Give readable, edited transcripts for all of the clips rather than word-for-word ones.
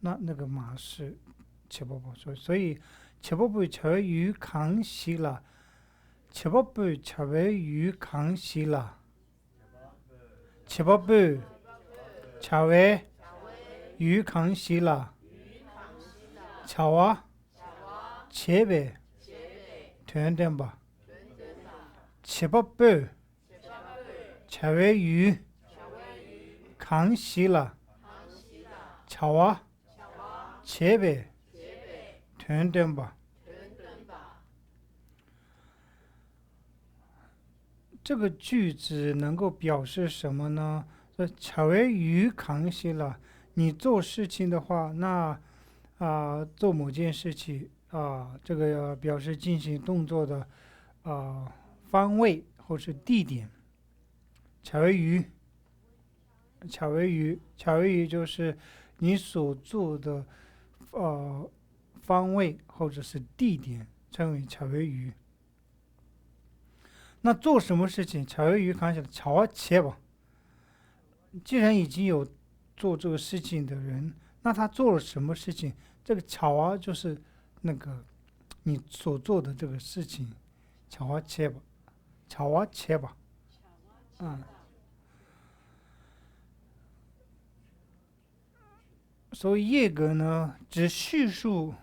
那个马是切波波，所以切波布切为于康熙了，切波布切为于康熙了，切波布切为于康熙了，切哇切呗，团点吧，切波布切为于康熙了，切哇切呗，团点吧。这个句子能够表示什么呢？巧为于康熙了。你做事情的话，那做某件事情这个要表示进行动作的方位或是地点。巧为于，巧为于就是你所做的方位或者是地点，称为巧为于。那做什么事情？巧为于康熙了，巧啊切吧。既然已经有做这个事情的人，那他做了什么事情？这个巧啊就是那个你所做的这个事情，巧啊切吧，巧啊切吧，嗯。所谓叶格呢，指叙述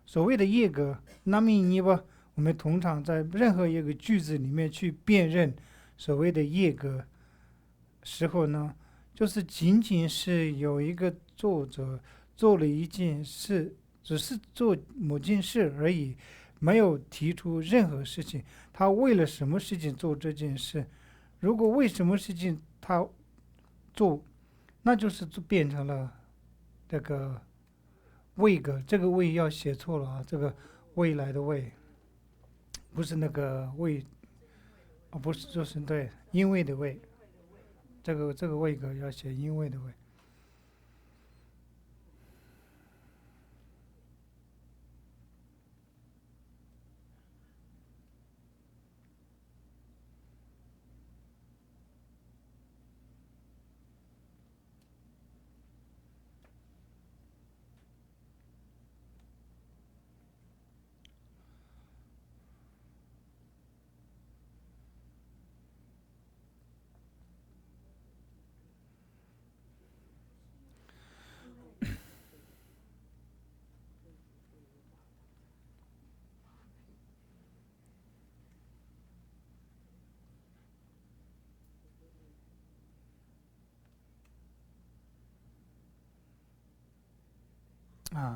所谓的叶格。那么你吧，我们通常在任何一个句子里面去辨认所谓的叶格时候呢，就是仅仅是有一个作者做了一件事，只是做某件事而已，没有提出任何事情。他为了什么事情做这件事？如果为什么事情他做，那就是变成了这个位格。这个位要写错了啊，这个未来的未，不是那个位不是就是对，因为的为。这个位格要写因为的为。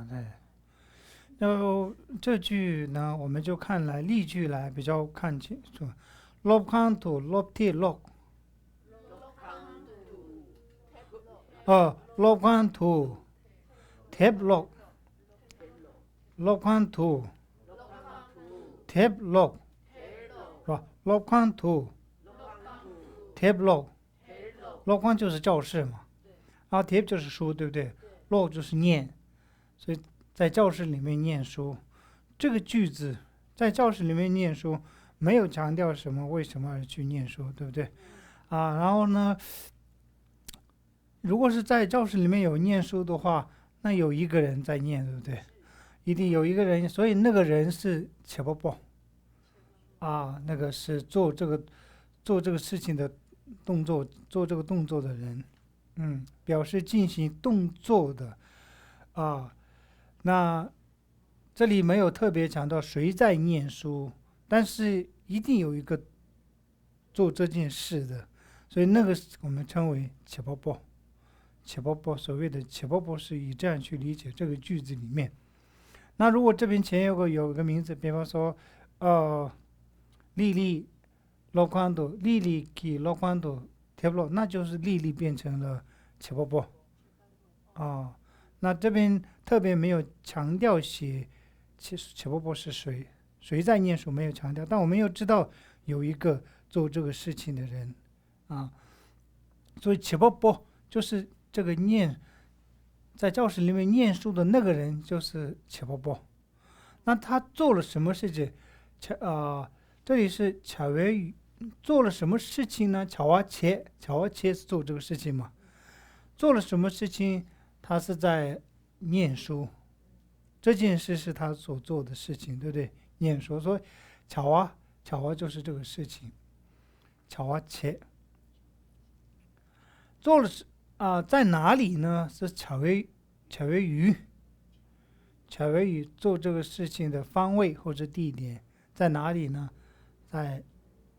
对。然后这句呢，我们就看来例句来比较看清楚。lop kan to lop t lok lop kan to tap lok lop kan to tap lok 是吧？lop kan to tap lok lop kan 就是教室嘛，tap 就是书，对不对？lok 就是念，所以在教室里面念书。这个句子在教室里面念书，没有强调什么为什么而去念书，对不对？然后呢，如果是在教室里面有念书的话，那有一个人在念，对不对？一定有一个人，所以那个人是切波波那个是做这个事情的动作，做这个动作的人，表示进行动作的那这里没有特别强调谁在念书，但是一定有一个做这件事的，所以那个我们称为切波波。切波波所谓的切波波是以这样去理解这个句子里面。那如果这边前有个名字，比方说丽丽落宽度，丽丽给落宽度贴不落，那就是丽丽变成了切波波那这边特别没有强调写切波波是谁在念书，没有强调，但我们又知道有一个做这个事情的人所以切波波就是这个在教室里面念书的那个人就是切波波。那他做了什么事情？这里是巧为做了什么事情呢？巧啊切是做这个事情嘛？做了什么事情？他是在念书，这件事是他所做的事情，对不对？念书，所以巧啊，巧啊就是这个事情，巧啊切做了在哪里呢？是巧为于做这个事情的方位或者地点在哪里呢？在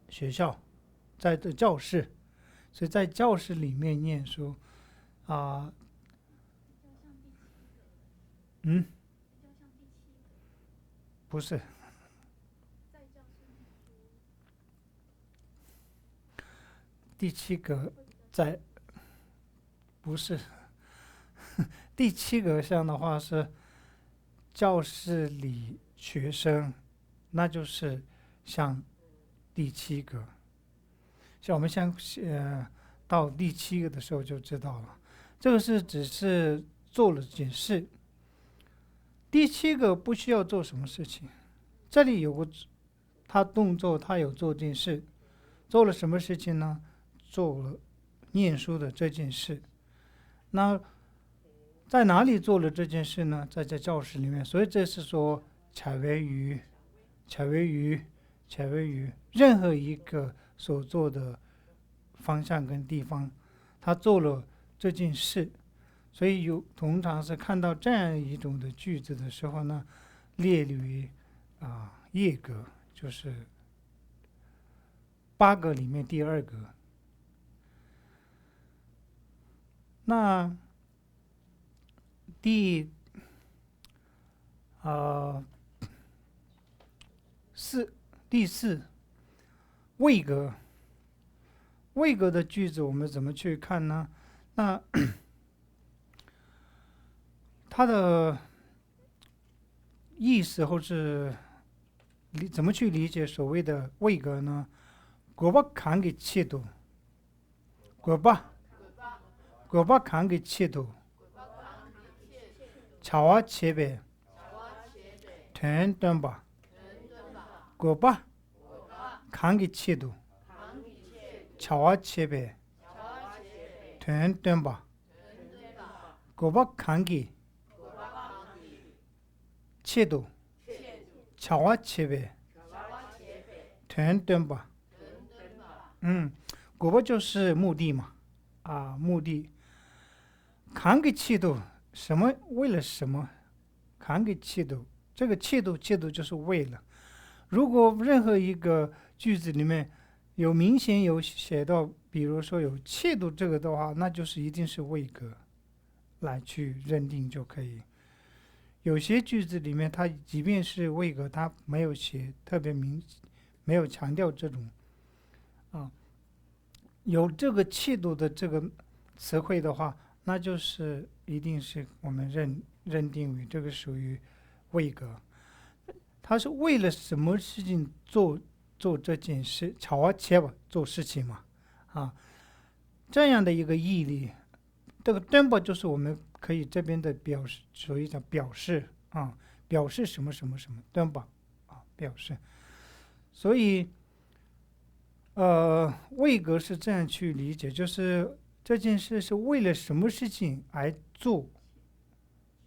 学校，在这教室，所以在教室里面念书啊。嗯，不是，第七个在不是第七个项的话是教室里学生，那就是像第七个，像我们到第七个的时候就知道了，这个是只是做了件事，第七个不需要做什么事情，这里有个他动作，他有做件事，做了什么事情呢？做了念书的这件事。那在哪里做了这件事呢？在这教室里面。所以这是说巧为于，巧为于，巧为于任何一个所做的方向跟地方，他做了这件事。所以通常是看到这样一种的句子的时候呢，列于叶格，就是八个里面第二个。那第四位格，位格的句子我们怎么去看呢？那它的意思或是怎么去理解所谓的位格呢？国把扛给切度，国把扛给切度，巧啊切呗，团短吧，国把扛给切度，巧啊切呗，团短吧，国把扛给切度，巧啊切呗，团短吧。国把就是目的嘛，目的。扛给气度，什么为了什么？扛给气度，这个气度就是为了。如果任何一个句子里面明显有写到，比如说有气度这个的话，那就是一定是位格来去认定就可以。有些句子里面，它即便是位格，它没有写特别没有强调这种有这个气度的这个词汇的话，那就是一定是我们认定为这个属于位格。他是为了什么事情做这件事？巧啊切吧，做事情嘛，这样的一个毅力。这个敦吧就是我们可以这边的表示，属于讲表示表示什么什么什么敦吧表示。所以位格是这样去理解，就是这件事是为了什么事情而做，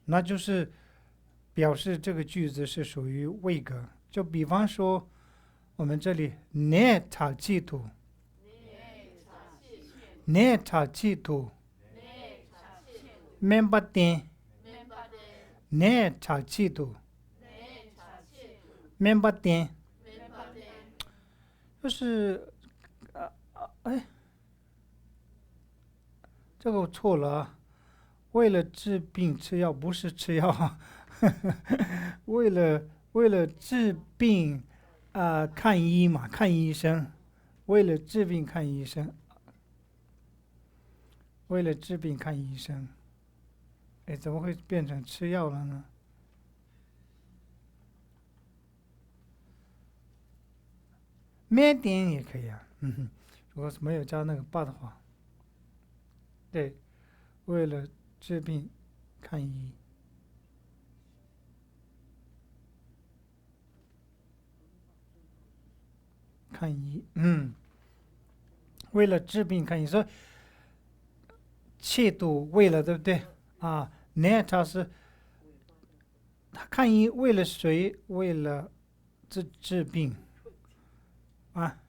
那就是表示这个句子是属于位格。就比方说我们这里捏塔记图，捏塔记图，面巴点，捏塔记图，面巴点，就是这个我错了为了治病吃药不是吃药为了治病看医嘛，看医生，为了治病看医生，为了治病看医生，怎么会变成吃药了呢？面点也可以如果是没有加那个把的话，对，为了治病看医。看医，为了治病看医，说切度为了对不对那它是他看医为了谁？为了治病啊？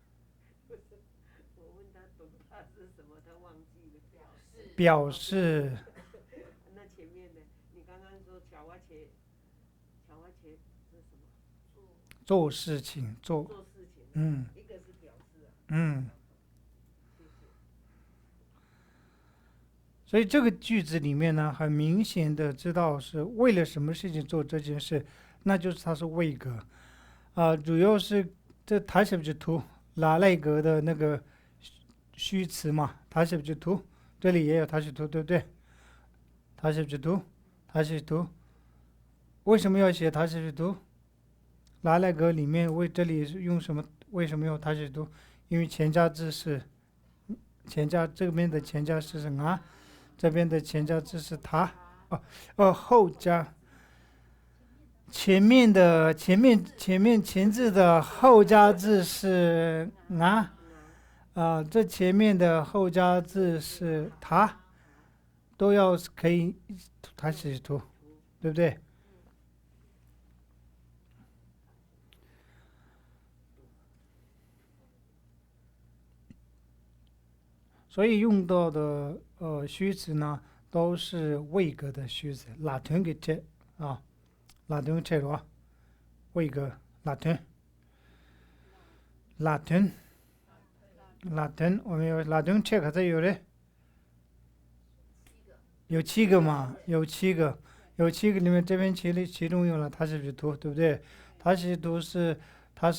我问他懂他是什么，他忘记了。表示那前面呢？你刚刚说巧瓦切是什么？做事情做，做事情。嗯一个是表示啊。嗯。谢谢。所以这个句子里面呢，很明显的知道是为了什么事情做这件事，那就是它是位格，主要是这塔什布图拉内格的那个虚词嘛，塔什布图这里也有塔什图，对不对？塔什布图，塔什图，为什么要写塔什图？拉内格里面这里用什么？为什么用塔什图？因为前加字是这边的前加字是啊。这边的前加字是他，后加前面前置的后加字是这前面的后加字是他，都要可以他写图，对不对？所以用到的虚词呢，都是位格的虚词，拉屯给切啊，拉屯切罗，位格拉屯，我们有拉屯切可是有的，有7个嘛，有7个里面这边其中有了它是图，对不对？它是图是它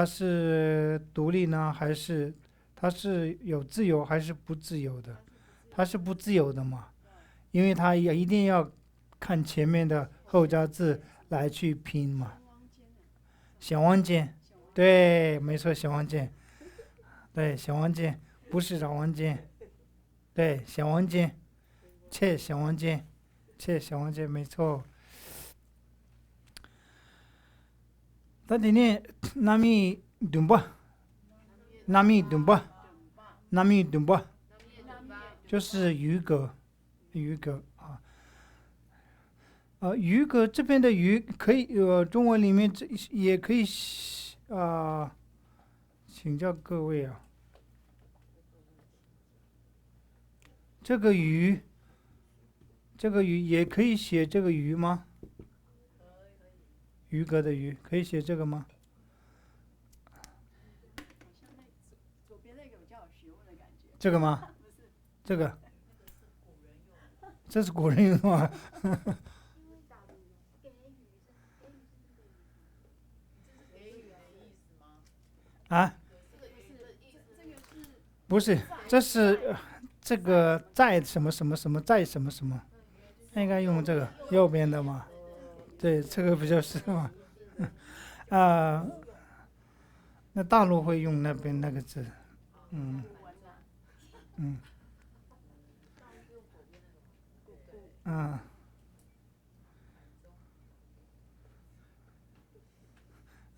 是独立呢，还是它是有自由还是不自由的？它是不自由的嘛，因为它也一定要看前面的后加字来去拼嘛。小王剑，对，没错，小王剑，对，小王剑不是小王剑，对，小王剑，切小王剑，没错。tadi ni nami dumba 就是余格余格这边的余可以中文里面也可以请教各位啊，这个余也可以写这个余吗？余格的余可以写这个吗？这个吗？这个，这是古人用的吗？不是，这是这个在什么什么什么在什么什么，应该用这个右边的嘛？对，这个比较适合嘛。那大陆会用那边那个字，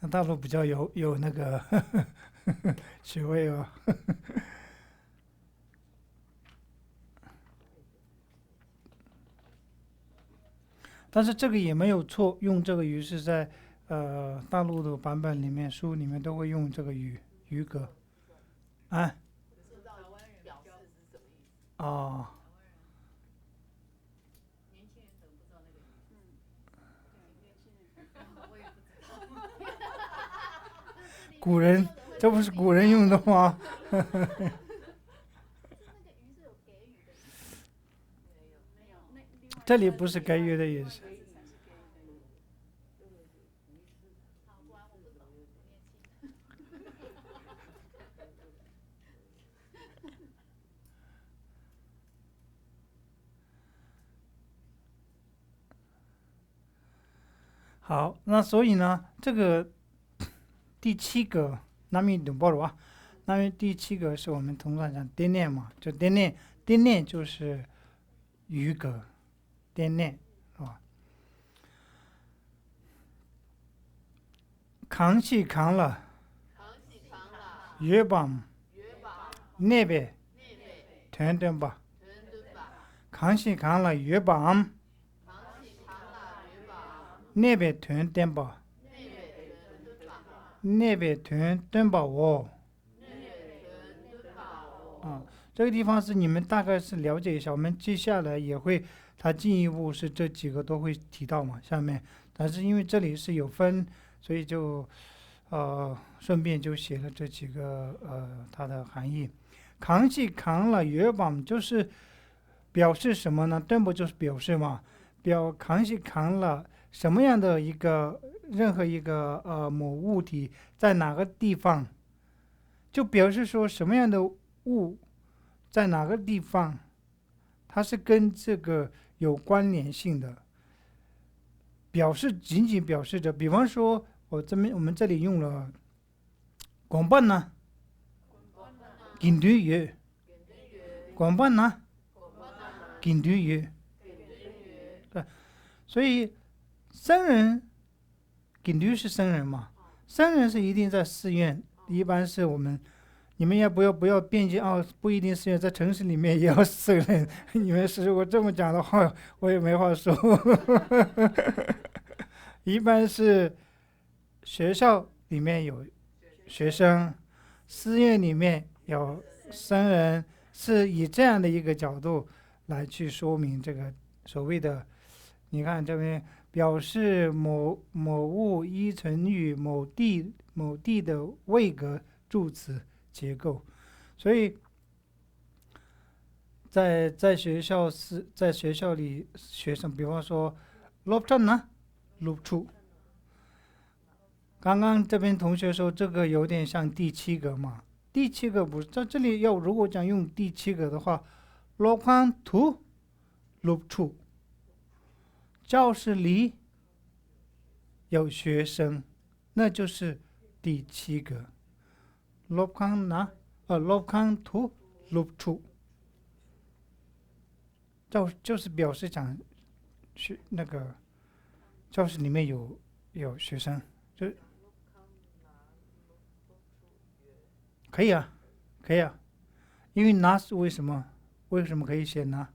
那大陆比较有那个学位哦。但是这个也没有错，用这个鱼是在大陆的版本里面书里面都会用这个鱼格古人，这不是古人用的吗？这里不是给予的意思。好，那所以呢，这个第7个那么懂不了那么第7个是我们通常讲颠念嘛，就颠念就是余格，颠念是吧？扛起扛了，月棒，那边，团团吧，扛起扛了月棒，那边团担保，那边团担保哦。啊，这个地方是你们大概是了解一下，我们接下来也会，它进一步是这几个都会提到嘛，下面，但是因为这里是有分，所以就顺便就写了这几个它的含义。扛起扛了月榜就是表示什么呢？对不就是表示嘛？扛起扛了什么样的一个任何一个某物体在哪个地方，就表示说什么样的物在哪个地方，它是跟这个有关联性的。仅仅表示着，比方说我们这里用了广播呢，警队员，广播呢，警队员，对，所以僧人，警队是僧人嘛，僧人是一定在寺院，一般是你们也不要辩解啊，不一定寺院，在城市里面也要僧人，你们是如果这么讲的话，我也没话说。一般是学校里面有学生，寺院里面有僧人，是以这样的一个角度来去说明这个所谓的，你看这边表示某某物依存于某地的位格助词结构，所以在学校里，学生比方说 loop 站呢，loop 处。刚刚这边同学说这个有点像第七个嘛，第七个不是在这里如果讲用第七个的话 l o p a n to loop 处，教室里有学生，那就是第七个 l o p a n l o p a n to loop 处，就是表示讲那个教室里面有学生，就可以啊，可以啊，因为拿是为什么可以写呢？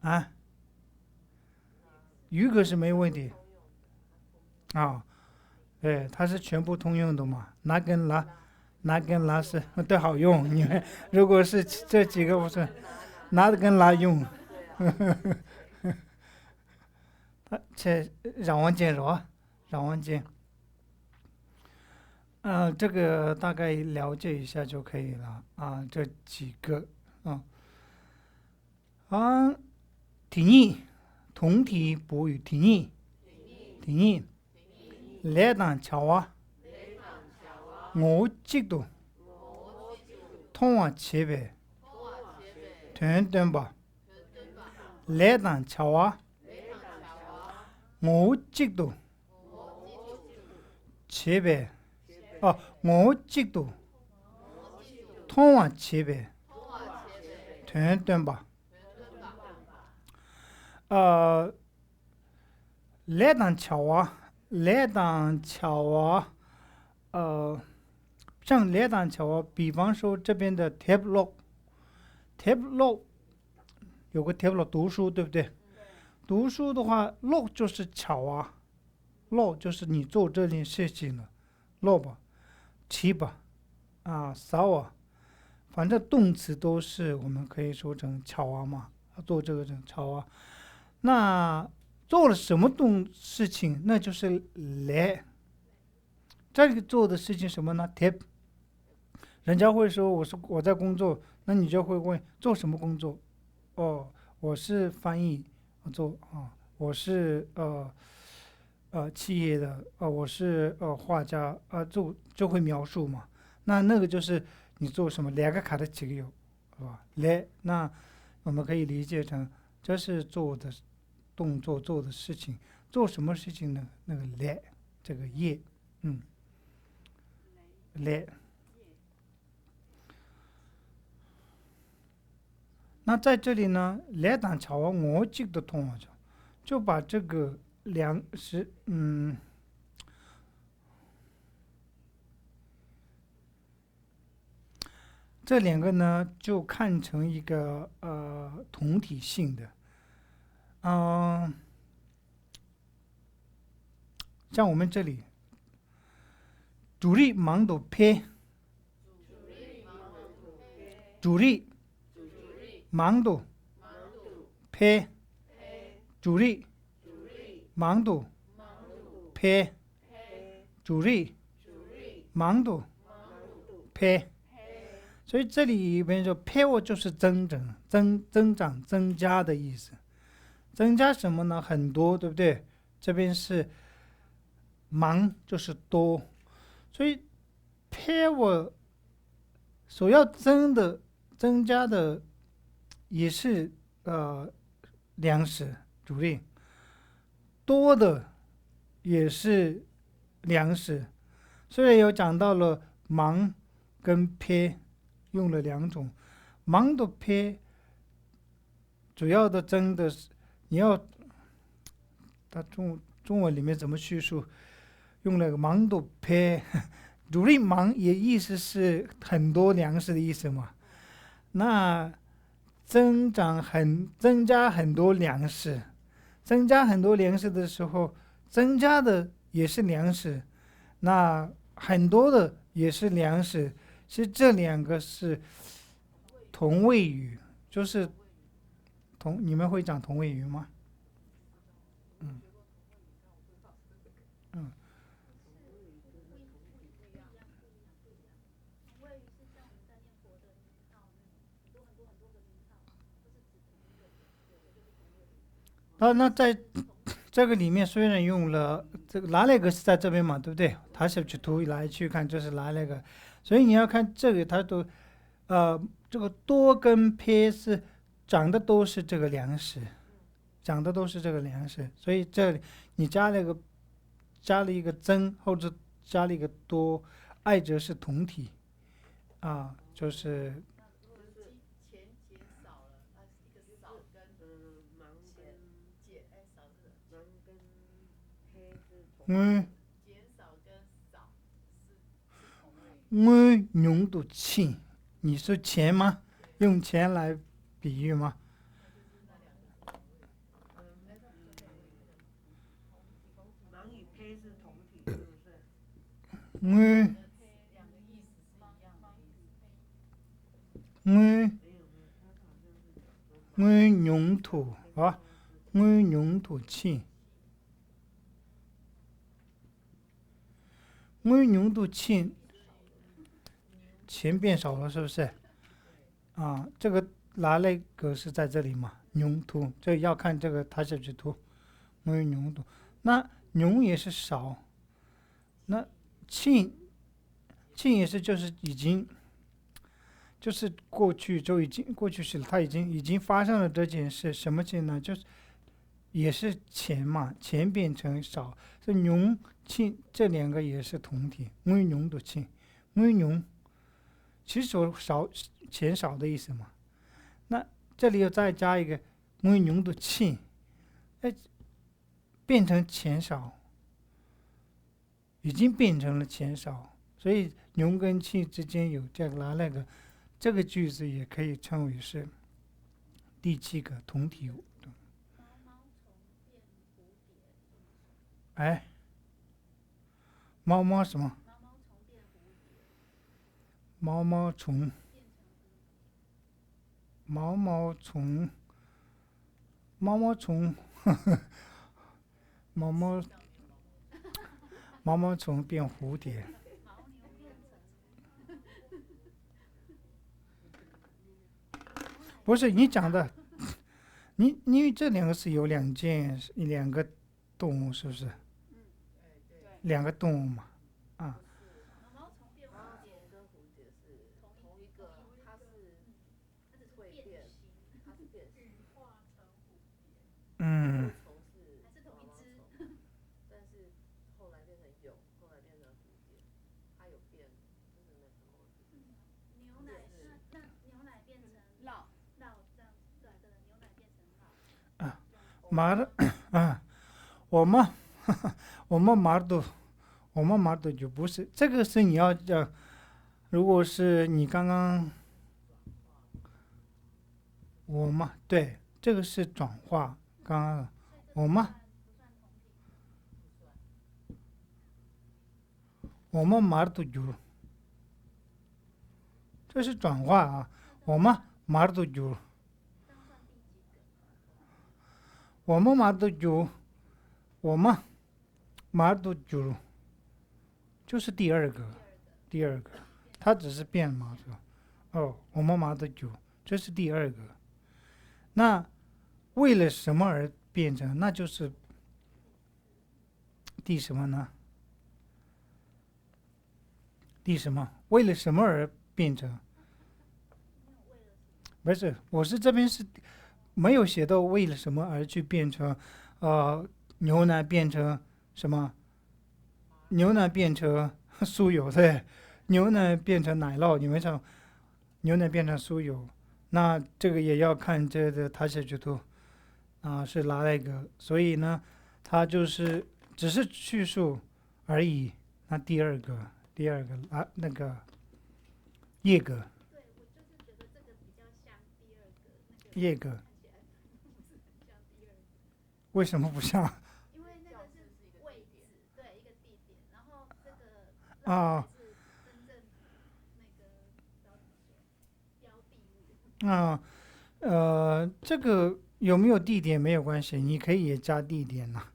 啊，余格是没问题啊，对，它是全部通用的嘛，拿跟拿是都好用，你们如果是这几个不是拿跟拿用，这让我见着，让我见。这个大概了解一下就可以了啊，这几个啊啊，提议同体补语提议来当桥啊，我嫉妒通往前边团团吧，来当桥啊，我嫉妒前边我嫉妒通往前边团团吧。来当桥啊，像来当桥啊，比方说这边的 tableau 有个 tableau 读书，对不对？读书的话 log 就是桥啊，log 就是你做这件事情了，log 吧，骑吧，扫啊，反正动词都是我们可以说成巧啊嘛，做这个巧啊。那做了什么事情？那就是来。这个做的事情什么呢 ？tip。人家会说我在工作，那你就会问做什么工作？哦，我是翻译，我是企业的，我是画家，就会描述嘛。那个就是你做什么，两个卡的几个有，是吧？来，那我们可以理解成这是做的动作，做的事情，做什么事情呢？那个来，这个业，来。那在这里呢，来当桥我记得通了，就把这个这两个呢，就看成一个同体性的，像我们这里，主力忙都撇，主力忙都撇，主力忙都撇，主力忙都撇。所以这里边说撇我就是增长、增加的意思。增加什么呢？很多，对不对？这边是忙就是多，所以撇我所要增加的也是粮食主力，多的也是粮食。虽然有讲到了忙跟撇用了两种，忙的撇主要的增的是你要它中文里面怎么叙述？用了个忙的撇，主力忙也意思是很多粮食的意思嘛。那增加很多粮食，增加很多粮食的时候，增加的也是粮食，那很多的也是粮食，其实这两个是同位语，就是你们会讲同位语吗？嗯嗯。那在这个里面虽然用了这个拿那个是在这边嘛，对不对？它是去图来去看，就是拿那个，所以你要看这个，它都这个多跟撇是长的都是这个粮食，长的都是这个粮食，所以这里你加了一个增或者加了一个多，爱则是同体啊，就是嗯，我用的钱，你说钱吗？用钱来比喻吗？忙与胚是同体，是不是？我我我用途啊，我用途钱，我用途钱变少了，是不是？啊，这个拿那个是在这里嘛？用途，这要看这个它下去图，我用途，那用也是少，那庆也是就是已经就是过去就已经过去式了，它已经发生了这件事，什么庆呢？就是也是钱嘛，钱变成少，这牛庆这两个也是同体，温牛的庆，温牛其实说钱少的意思嘛。那这里又再加一个温牛的庆，哎，变成钱少，已经变成了钱少，所以牛跟庆之间有这个拿那个，这个句子也可以称为是第七个同体。哎，猫什么？毛毛虫，毛毛虫，毛毛虫，毛毛毛毛虫变蝴蝶。不是你讲的，因为这两个是有两个动物，是不是？两个动物嘛，啊，嗯，马的啊，我们我们马的就不是这个是你要讲，如果是你刚刚我嘛，对，这个是转化，刚刚我嘛，我们马都有，这是转化啊。我们马都有，我们马都有，我们马都有，就是第二个，第二个，它只是变嘛，是吧？哦，我们马都有，这是第二个。那为了什么而变成？那就是第什么呢？第什么？为了什么而变成？不是，我是这边是没有写到为了什么而去变成，牛奶变成什么？牛奶变成酥油，对，牛奶变成奶酪，你们想，牛奶变成酥油，那这个也要看这个他写剧图啊是哪一个，所以呢，它就是只是叙述而已。那第二个啊那个叶格，叶格为什么不像啊？啊，这个有没有地点没有关系，你可以也加地点呐、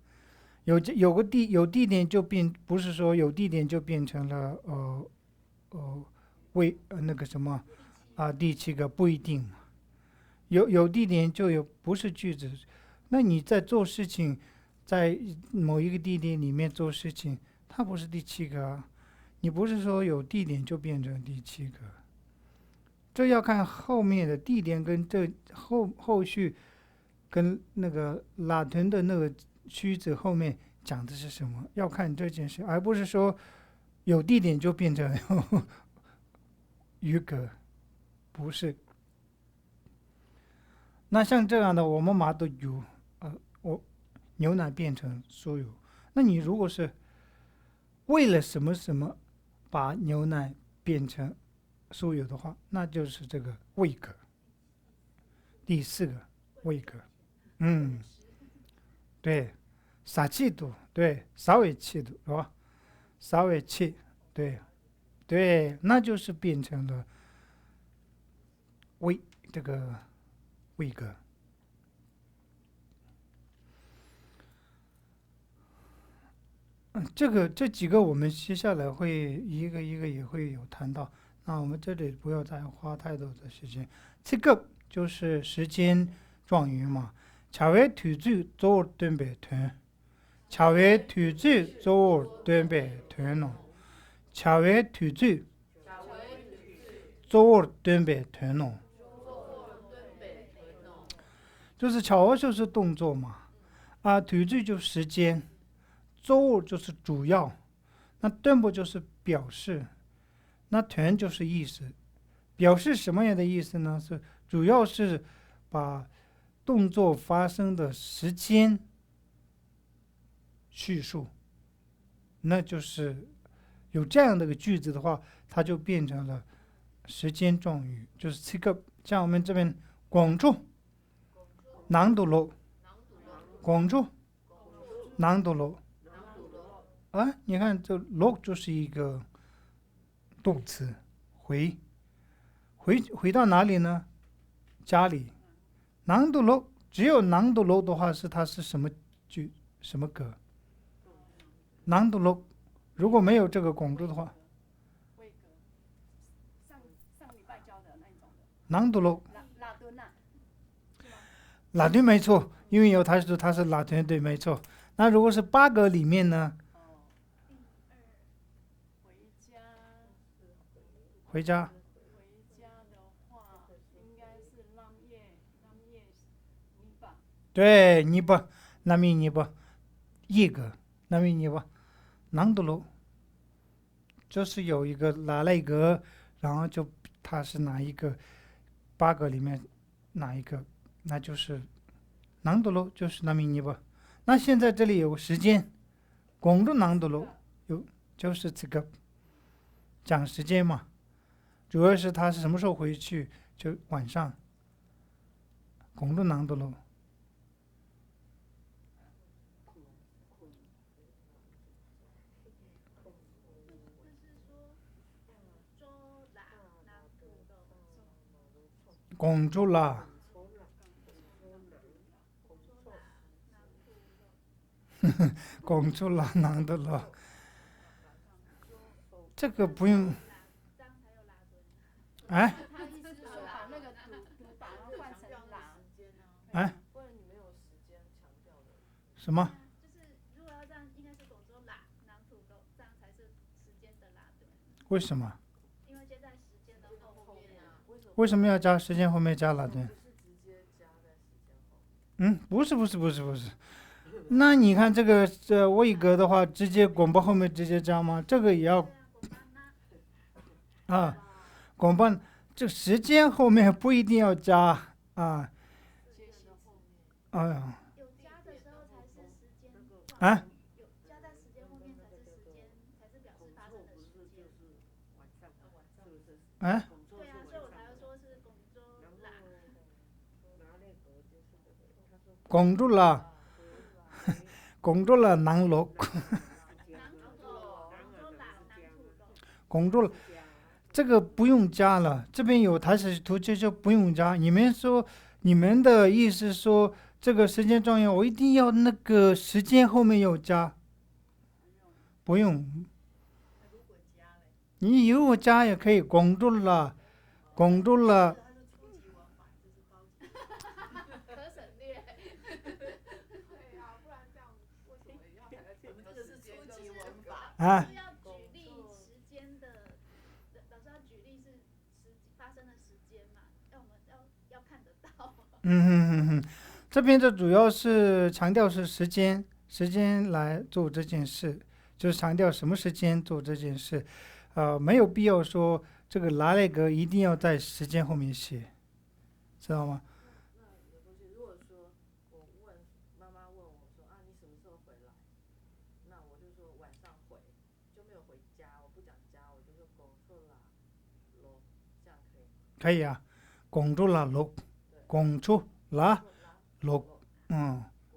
有地点就变，不是说有地点就变成了那个什么啊第七个不一定嘛，有地点就有不是句子，那你在做事情，在某一个地点里面做事情，它不是第七个啊，你不是说有地点就变成第七个。这要看后面的地点跟这后续跟那个拉屯的那个句子后面讲的是什么，要看这件事，而不是说有地点就变成语格，不是。那像这样的，我们马都有，我牛奶变成酥油，那你如果是为了什么什么把牛奶变成酥油的话，那就是这个位格，第四个位格。嗯，对，撒气度，对，稍微气度是吧？稍微气，对对，那就是变成了位这个位格。这几个我们接下来会一个一个也会有谈到，那我们这里不要再花太多的时间。这个就是时间状语嘛，恰为团聚做准备团，恰为团聚做准备团咯，恰为团聚做准备团咯，就是巧合就是动作嘛，啊，团聚就时间，做就是主要，那顿不就是表示，那团就是意思，表示什么样的意思呢？是主要是把动作发生的时间叙述，那就是有这样的一个句子的话，它就变成了时间状语，就是这个像我们这边广州南都路，广州南都路啊，你看这路就是一个动词，回到哪里呢？家里。南都路只有南都路的话是它是什么句什么格？南都路如果没有这个广州的话，南都路拉丁没错，因为有他说他是拉丁对没错。那如果是八个里面呢？回家。对，你不，那么你不一个，那么你不南都路就是有一个哪了一个，然后就它是哪一个八个里面哪一个，那就是南都路就是那么你不。那现在这里有个时间，广州南都路有就是这个讲时间嘛，主要是他是什么时候回去，就晚上。广州南都路。拱住了，拱住了，囊的了。这个不用，哎他意思是说把那个读把它换成狼，哎，不然你没有时间强调的。什么？就是如果要这样，应该是拱州拉囊土豆，这样才是时间的拉顿。为什么？因为接在时间的后面啊。为什么要加时间后面加拉顿？不是直接加在时间后。不是。那你看这位格的话，直接拱巴后面直接加吗？这个也要啊，拱巴这时间后面不一定要加啊。哎呀，有加的时候才是时间。啊，有加在时间后面才是时间，才是表示发生的时间。哎，对啊，所以我才会说是拱州拉。拱住了，拱住了囊罗，拱住了。这个不用加了，这边有台式图就不用加。你们说，你们的意思说这个时间状语，我一定要那个时间后面要加，不用。你有我加也可以，拱住了，拱住了。可省略。对啊，不然这样为什么要还在前面？这个是初级文法。啊，是要举例时间的，老师要举例是发生的时间嘛，让我们要看得到。这边的主要是强调是时间来做这件事，就是强调什么时间做这件事，没有必要说这个拉那个一定要在时间后面写，知道吗？那有东西，如果说我问妈妈问我说啊，你什么时候回来？那我就说晚上回，就没有回家，我不讲家，我就说拱错了咯，这样可以吗？可以啊，拱住了路，拱出了路，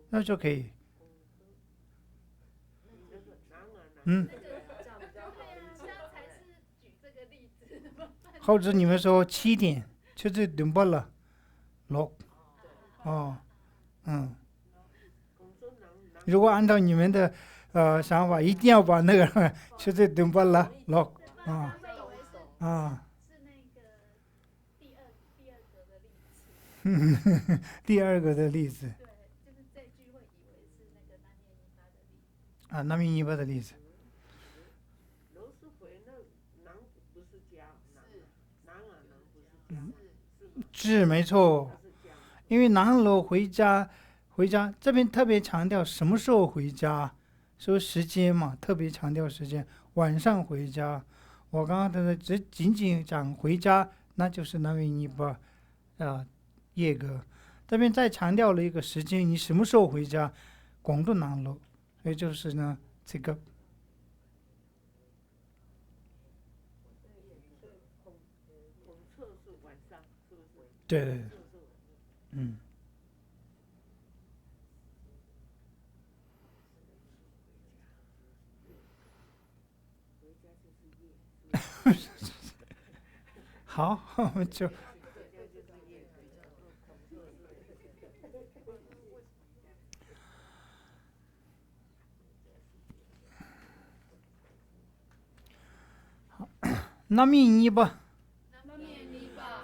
那就可以。这样才是举这个例子。或者你们说7点，就是等不了，路，如果按照你们的想法，一定要把那个就是等不了，路，啊。是那个第二个的例子。第二个的例子。对，就是这句会以为是那个南面尼巴的例子。啊，南面尼巴的例子。楼是回那囊不是家，囊不是是没错，因为南楼回家这边特别强调什么时候回家，说时间嘛，特别强调时间，晚上回家。我刚刚的只仅仅讲回家，那就是南面尼巴叶格。这边再强调了一个时间，你什么时候回家，广东南楼，所以就是呢这个。对，好，我们就那面尼巴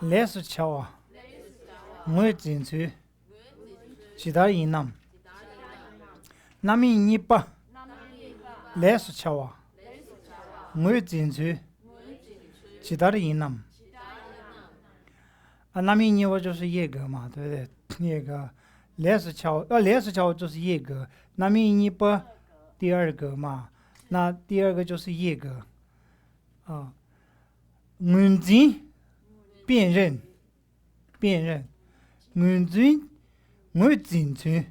来是巧啊，我进去其他人呢？那面尼巴来是巧啊，我进去其他的人呢？那面尼巴就是叶格嘛，对不对？叶格来是巧就是叶格，那面尼巴第二个嘛，那第二个就是叶格啊。眼睛辨认，眼睛我进去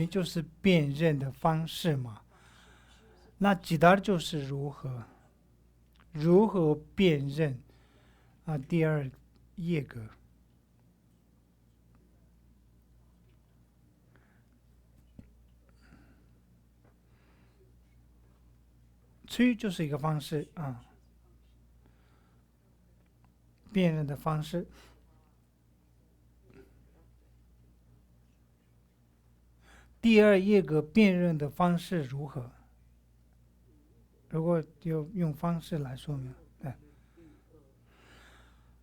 就是辨认的方式嘛。那其他就是如何辨认啊？第二叶格，区就是一个方式啊。辨认的方式。第二业格辨认的方式如何？如果就用方式来说明，对。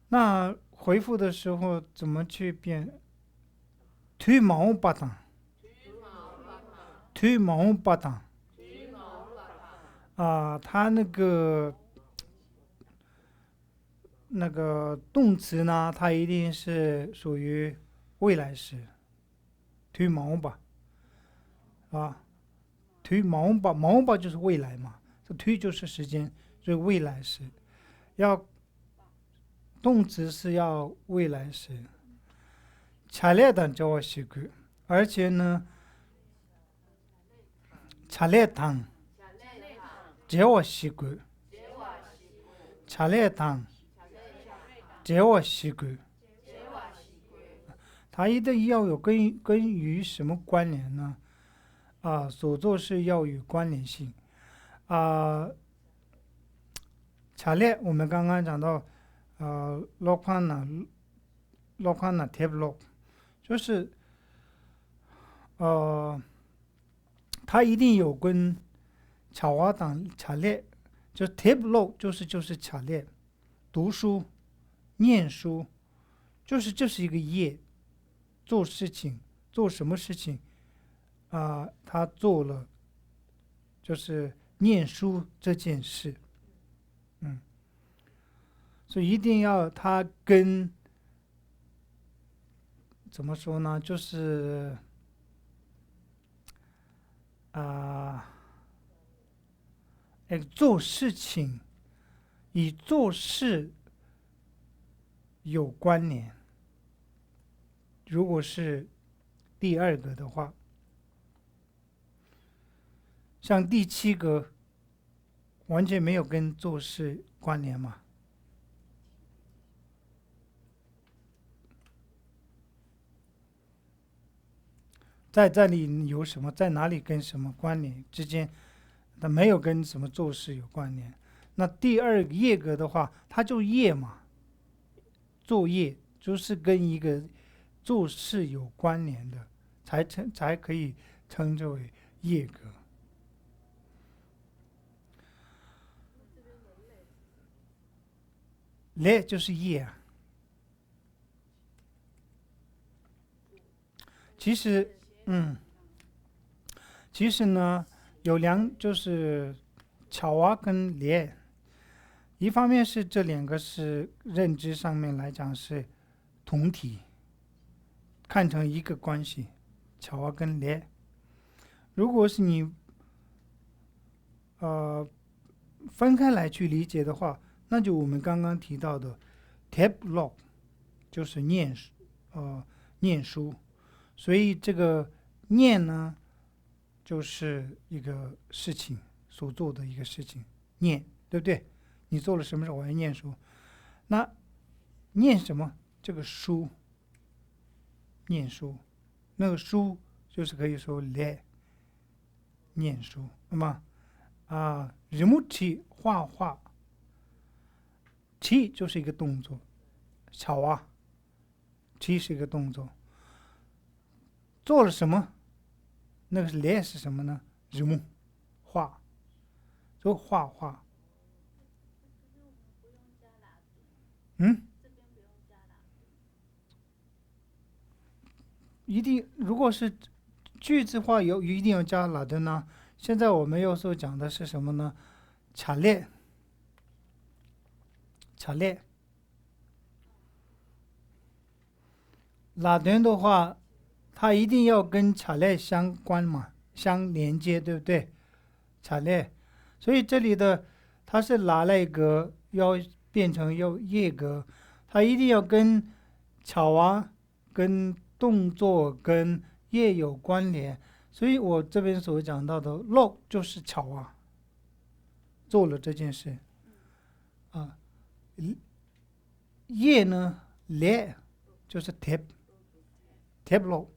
那回复的时候怎么去辨？推毛巴当，推毛巴当。它那个动词呢，它一定是属于未来时，推毛吧，推毛吧，毛吧就是未来嘛，这推就是时间，就是未来时，要动词是要未来时。强烈的叫我习惯，而且呢，强烈糖叫我习惯，强烈糖叫我习惯。它一定要有跟与什么关联呢？所做事要有关联性。强烈我们刚刚讲到，洛宽纳 table， 就是它一定有跟巧瓦党强烈，就 table 就是强烈，读书、念书，就是一个业，做事情，做什么事情他做了，就是念书这件事，所以一定要他跟怎么说呢？就是做事情与做事有关联。如果是第二个的话，像第七个完全没有跟做事关联嘛。在这里有什么，在哪里跟什么关联之间，它没有跟什么做事有关联。那第二个业格的话，它就业嘛，作业就是跟一个做事有关联的，才可以称之为业格。累就是业啊。其实呢，有就是巧啊跟累，一方面是这两个是认知上面来讲是同体，看成一个关系，巧啊跟累。如果是你分开来去理解的话，那就我们刚刚提到的 tab log 就是念书，所以这个念呢，就是一个事情所做的一个事情，念，对不对？你做了什么事，我要念书。那念什么？这个书，念书，那个书就是可以说来念书。那么日木提画画，提就是一个动作，巧啊，提是一个动作，做了什么？那个是来是什么呢？日木画，就画画。一定，如果是句子话一定要加哪的呢？现在我们要所讲的是什么呢？强烈，哪段的话，它一定要跟强烈相关嘛，相连接，对不对？强烈，所以这里的它是哪类格要变成要业格，它一定要跟巧啊，跟动作跟业有关联。所以我这边所讲到的 log 就是巧啊，做了这件事业呢来就是 tab log。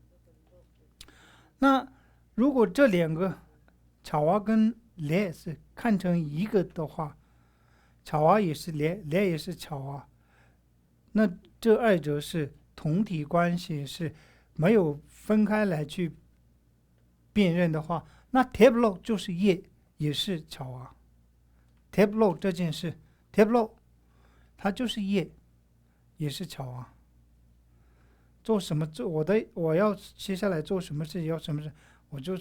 那如果这两个巧啊跟来是看成一个的话，巧啊也是来也是巧啊，那这二者是同体关系，是没有分开来去辨认的话，那 tableau 就是业，也是巧啊。tableau 这件事 ，tableau 它就是业，也是巧啊。做什么做我要接下来做什么事，要什么事，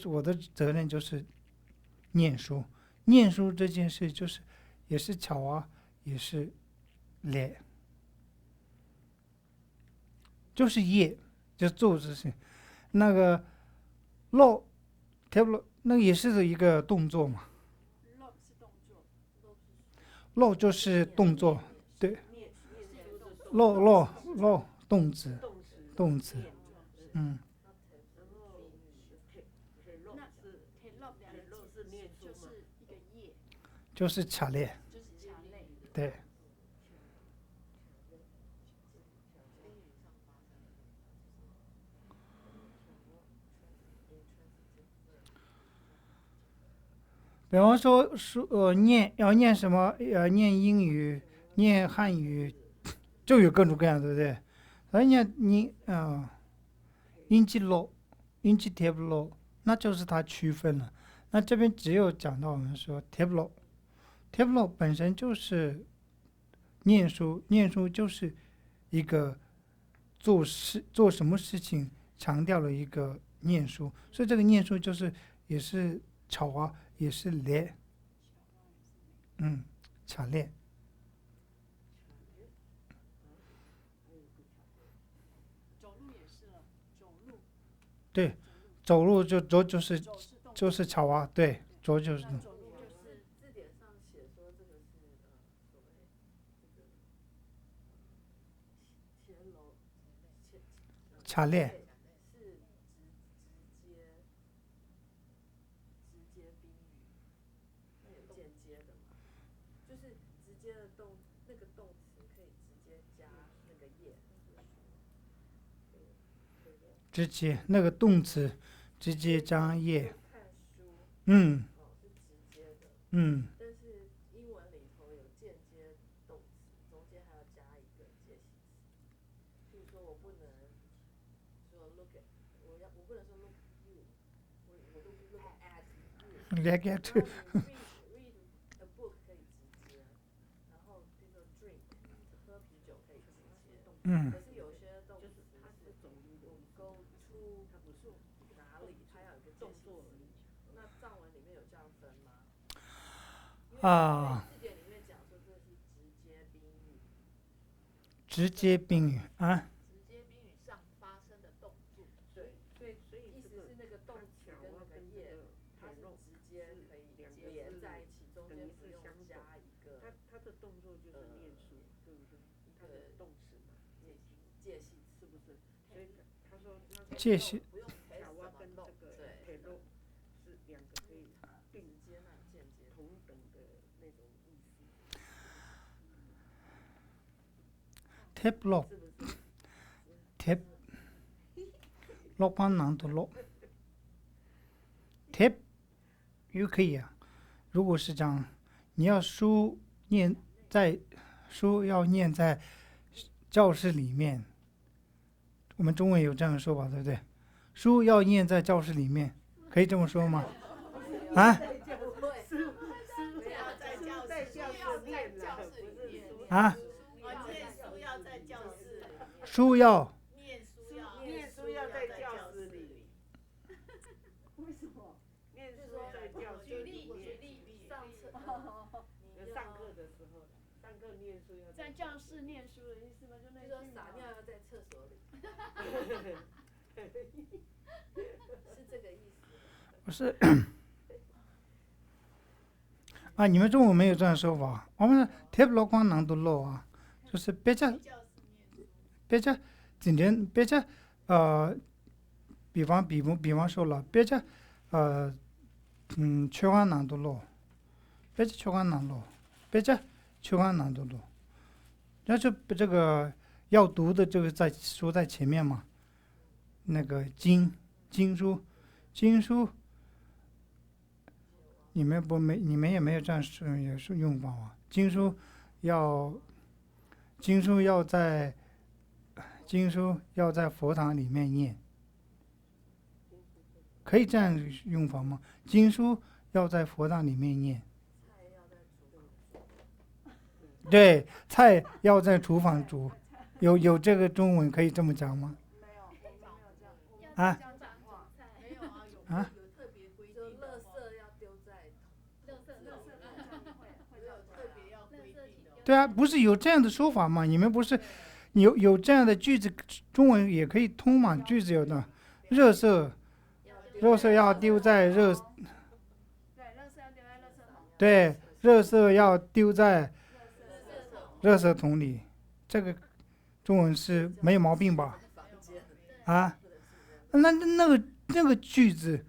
我的责任就是念书。念书这件事就是也是巧啊，也是练，就是业，就做这些。那个 law tableau 那也是一个动作嘛。log 是动作， law 就是动作，对念就是，law 动词，动词，嗯，那 log 两个字就是一个业，就是强烈，就是强类。对。比方说要念什么，念英语，念汉语，就有各种各样，对不对？而你音基 low，音基 tableau，那就是它区分了。那这边只有讲到我们说 tableau 本身就是念书，念书就是一个做什么事情强调了一个念书，所以这个念书就是也是巧啊，也是练，强烈。走路也是了，走路。对，走路就是走是动作，就是巧啊，对，走就是那走路就是字典上写说这个是所谓这个乾楼强烈。是直接宾语，那有间接的嘛？就是直接的那个动词可以直接加那个业，直接那个动词直接加业，看书嗯是直接的，嗯，但是英文里头有间接动词，中间还要加一个介系词。譬如说我不能说 look at，我不能说 look you，我 look at you。来get 然后你 read a book 可以直接，然后比如说 drink 喝啤酒可以直接，可是有些动词它是走路的 go to 它不是哪里，它要有一个动作而已。那藏文里面有这样分吗？啊，字典里面讲说这是直接宾语，直接宾语啊，直接宾语上发生的动作。对，所以意思是那个动词跟那个业，它是直接可以连在一起，中间不用加一个他的动作就是念书，对不对？他的动词嘛，介系词，是不是？所以他说介系不用陪小蛙跟这个对，铁肉是两个可以并接纳间接同等的那种意思， tableau 是不是？ tab 落班难度落 tab 又可以啊。如果是讲你要书要念在教室里面，我们中文有这样的说法，对不对？书要念在教室里面，可以这么说吗？啊？啊？书要念书要在教室里，为什么？念书在教室里面，上课的时候，上课念书要在教室念书的意思吗？就那就说句嘛。撒尿要在厕所里，是这个意思。不是啊，你们中文没有这样说法。我们 tableau 光难度 low 啊，就是别家今天别家比方说了，别家缺乏难度 low，别家缺乏难度，别家缺乏难度 low，那就这个要读的这个说在前面嘛，那个经书。你们也没有这样也是用法吗？经书要在经书要在佛堂里面念，可以这样用法吗？经书要在佛堂里面念。对，菜要在厨房煮，有这个中文可以这么讲吗？没有，我们没有这样。啊？没有啊，啊？有特别规定，就垃圾要丢在垃圾有特别要规定的。对啊，不是有这样的说法吗？你们不是有这样的句子，中文也可以通嘛？句子有的，垃圾要丢在对，垃圾要丢在垃圾桶。对，垃圾要丢在垃圾桶里，这个中文是没有毛病吧？啊，那个句子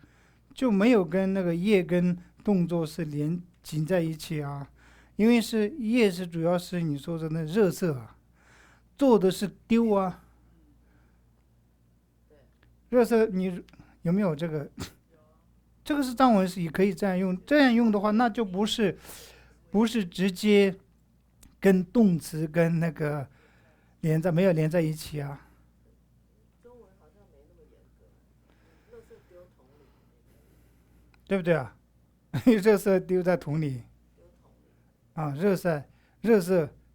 就没有跟那个业跟动作是连紧在一起啊，因为是业是主要是你说的那热色啊，做的是丢啊，热色你有没有这个？这个是藏文是也可以这样用，这样用的话，那就不是直接跟动词跟那个没有连在一起啊，中文好像没那么严格，垃圾丢桶里，对不对啊？热色丢在桶里，啊，热色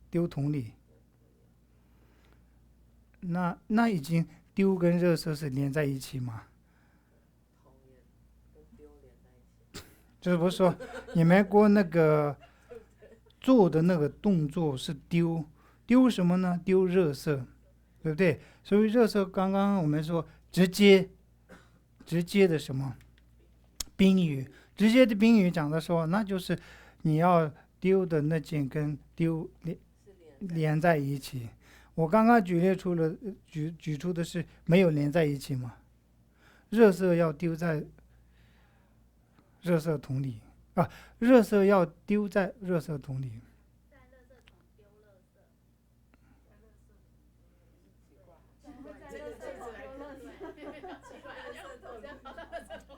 丢桶里，那已经丢跟热色是连在一起吗？桶也跟丢连在一起。就是不是说你们过那个做的那个动作是丢什么呢？丢热色，对不对？所以热色刚刚我们说直接的什么宾语，直接的宾语讲的说，那就是你要丢的那件跟丢连在一起。我刚刚举出的是没有连在一起嘛？热色要丢在热色桶里啊，热色要丢在热色桶里。在垃圾桶丢垃圾。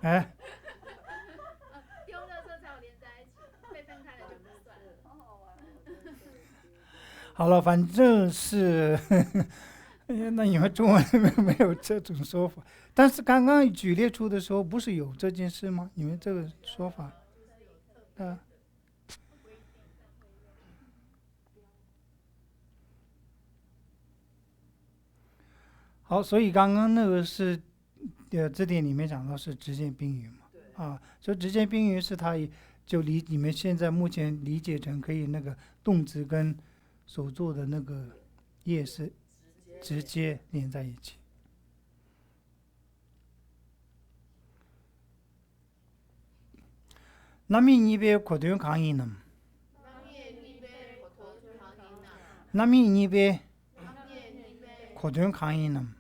哎，丢垃圾才有连在一起，被分开了就不算了。好好玩。好了，反正是，那你们中文里面没有这种说法，但是刚刚举例出的时候，不是有这件事吗？你们这个说法，好，所以刚刚那个是，字典里面讲到是直接宾语嘛，啊，所以直接宾语是它就你们现在目前理解成可以那个动词跟所做的那个业是直接连在一起。남이입에 고등 강의는 남이입에 고등 강의는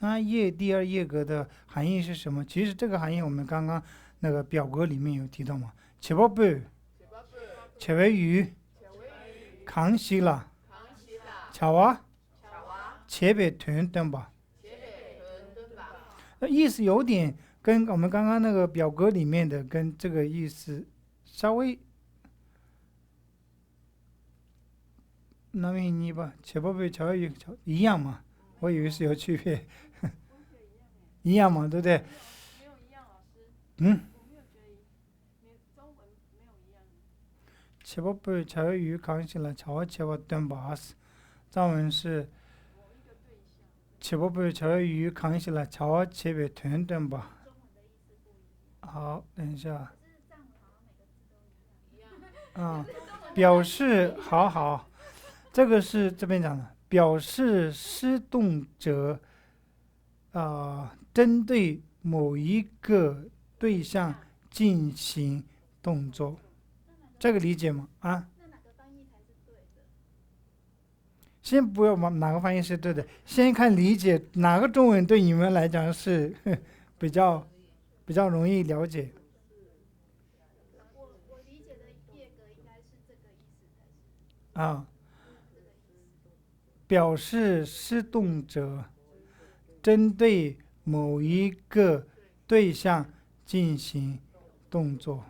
那业第二业格的含义是什么？其实这个含义我们刚刚那个表格里面有提到嘛，切包贝、切为鱼、康熙了、巧啊、切北屯等吧。意思有点跟我们刚刚那个表格里面的跟这个意思稍微那么你吧，切包贝、切为鱼一样嘛？我以为是有区别。一样嘛，对不对？没有一样，老师。嗯。我没有觉得中文没有一样。切包贝乔鱼康熙了，乔切包炖巴斯，藏文是切包贝乔鱼康熙了，乔切贝炖炖巴。好，等一下。啊，表示好，这个是这边讲的，表示施动者。针对某一个对象进行动作，这个理解吗？啊？那哪个翻译才是对的？先不要哪个翻译是对的，先看理解哪个中文对你们来讲是比较容易了解。我理解的业格应该是这个意思才是。啊，表示施动者针对某一个对象进行动作。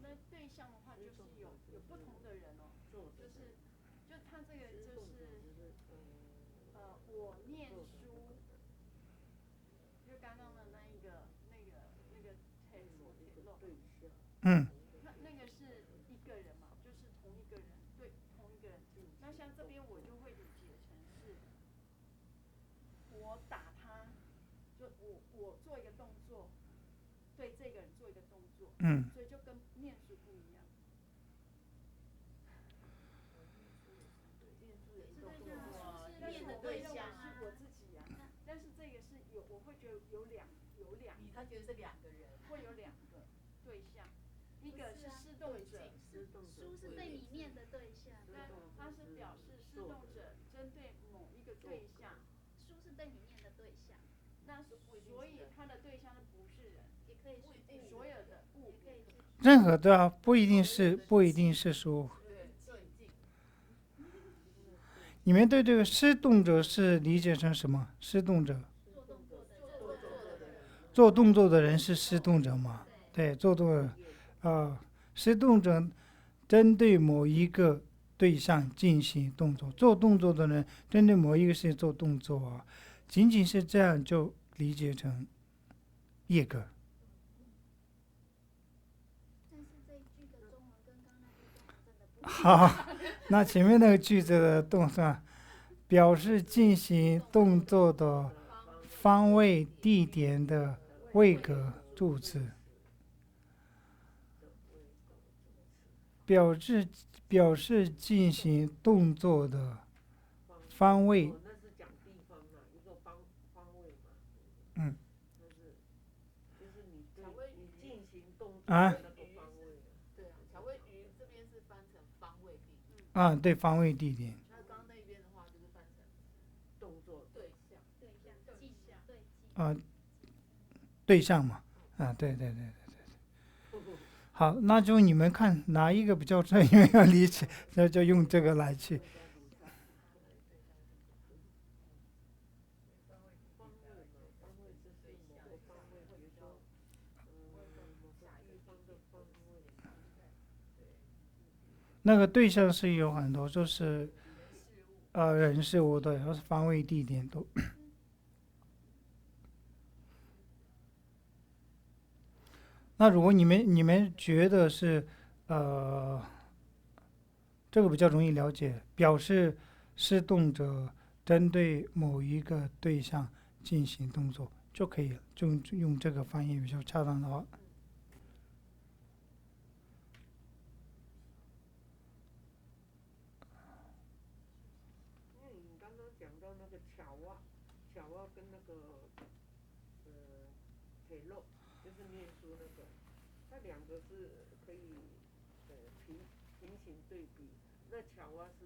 那对象的话，就是有不同的人哦，就他这个就是嗯那个是一个人嘛，就是同一个人对同一个人。那像这边我就会理解成是，我打他，就我做一个动作，对这个人做一个动作，嗯所以就跟念书不一样。念的对象啊是我自己啊，但是这个是我会觉得有两，他觉得是两个人，会有两个对象，一个是施动者，书是对你念的对象，那它是表示施动者针对某一个对象，书是对你念的对象，那所以它的对象不是人，也可以是物，所有的物，也可以是任何的不一定是书。对，对镜，你们对这个施动者是理解成什么？施动者，做动作的人是施动者吗？对，做动施动者针对某一个对象进行动作，做动作的人针对某一个事情做动作啊，仅仅是这样就理解成一个。但是这一句的中文跟刚刚那句中文真的不一样。好，那前面那个句子的动词表示进行动作的方位、地点的位格助词，表示进行动作的方位。那是讲地方嘛，一个方位嘛。嗯。就是你进行动作啊的那个方位。对啊，巧慧鱼这边是翻成方位地点，啊，对，方位地点。那刚刚那边的话就是翻成动作对象，对象，记象，对记。啊，对象嘛，啊，对对对对对。好，那就你们看哪一个比较正确要理解，那就用这个来去。方位嘛，方位就是某个方位，比如说，某个地方的方位。那个对象是有很多，就是人事物对，或是方位地点都。那如果你们觉得是这个比较容易了解，表示施动者针对某一个对象进行动作就可以了，就用这个翻译比较恰当的话。因为你刚刚讲到那个巧啊跟那个铁肉，就是念书那个，它两个是可以平行对比。那巧啊是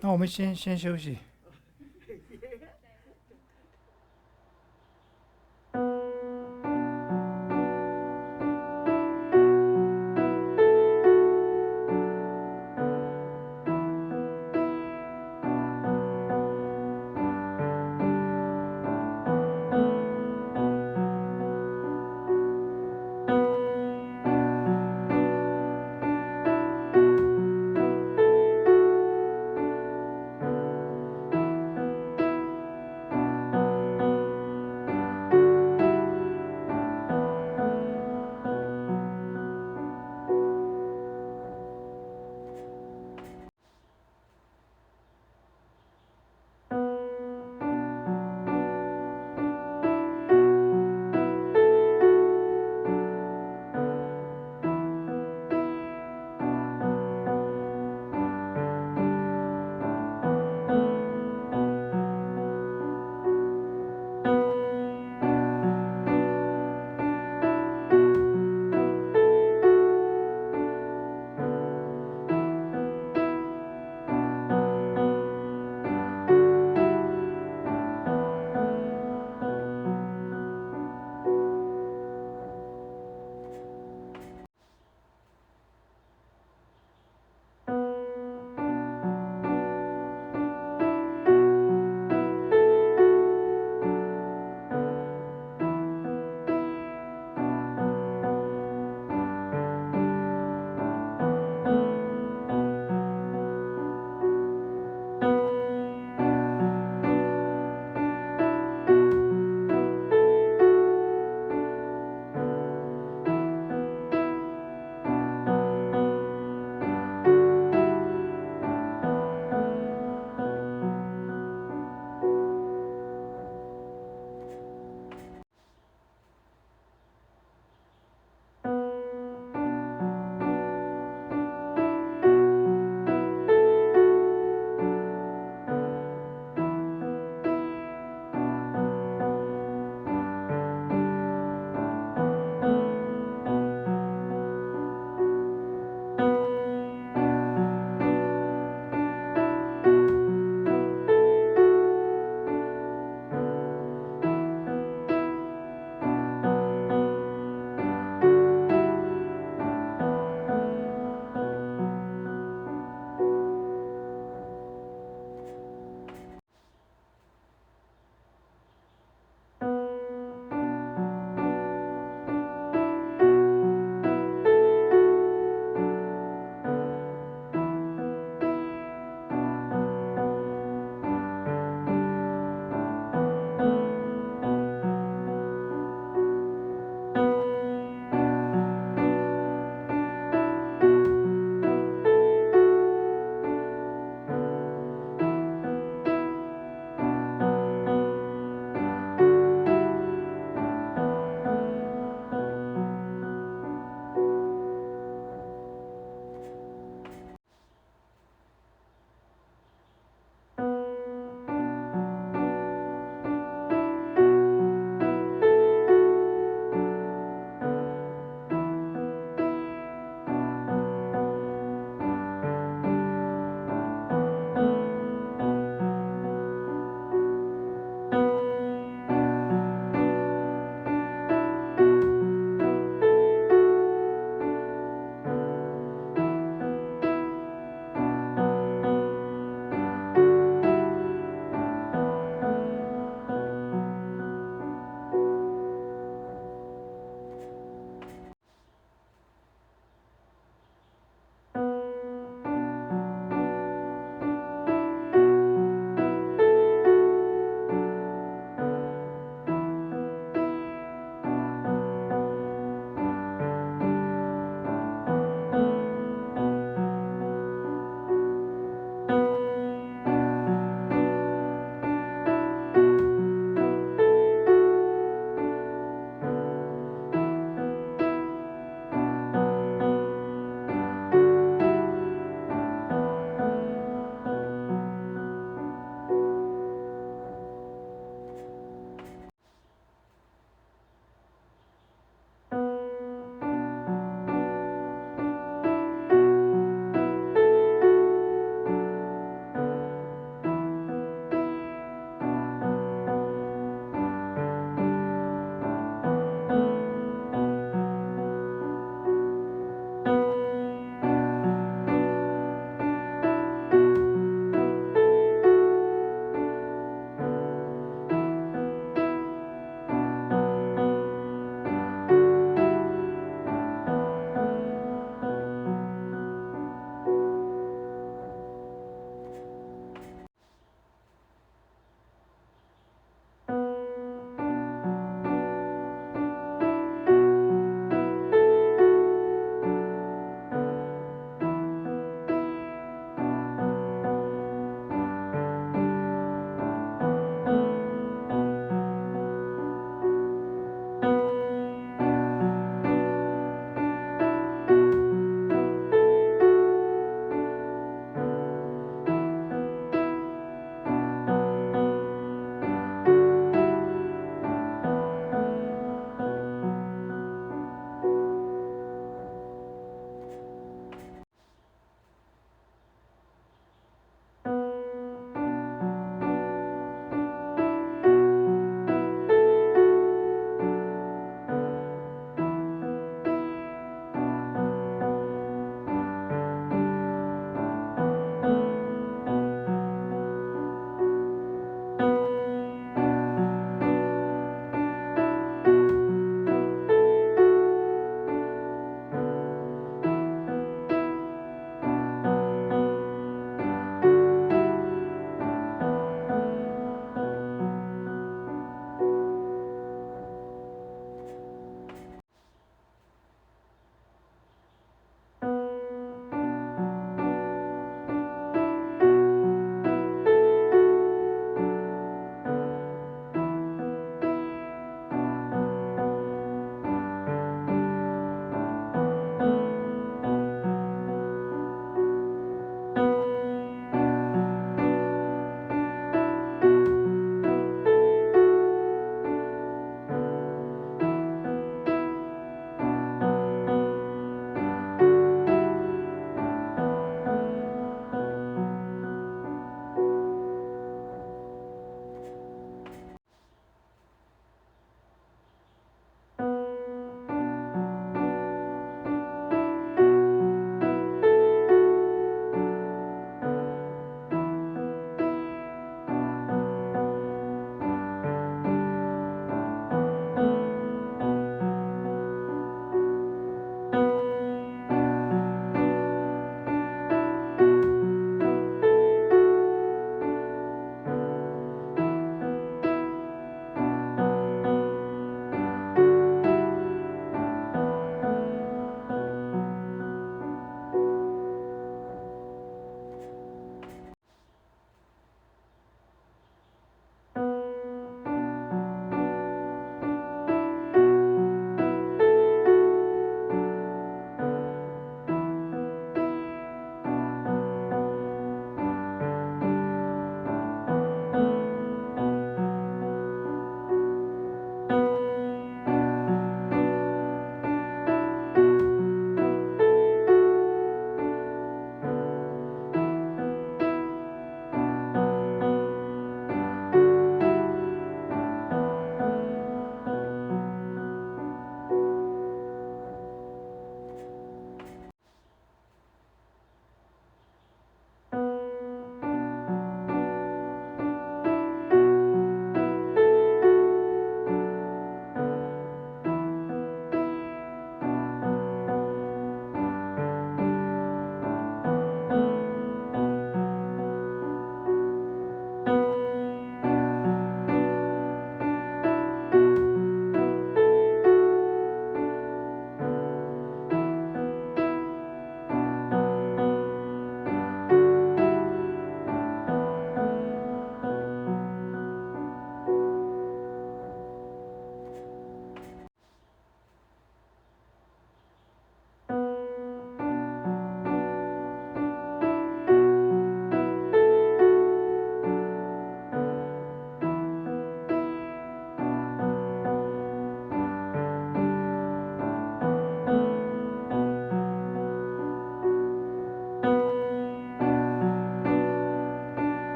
那我们先休息。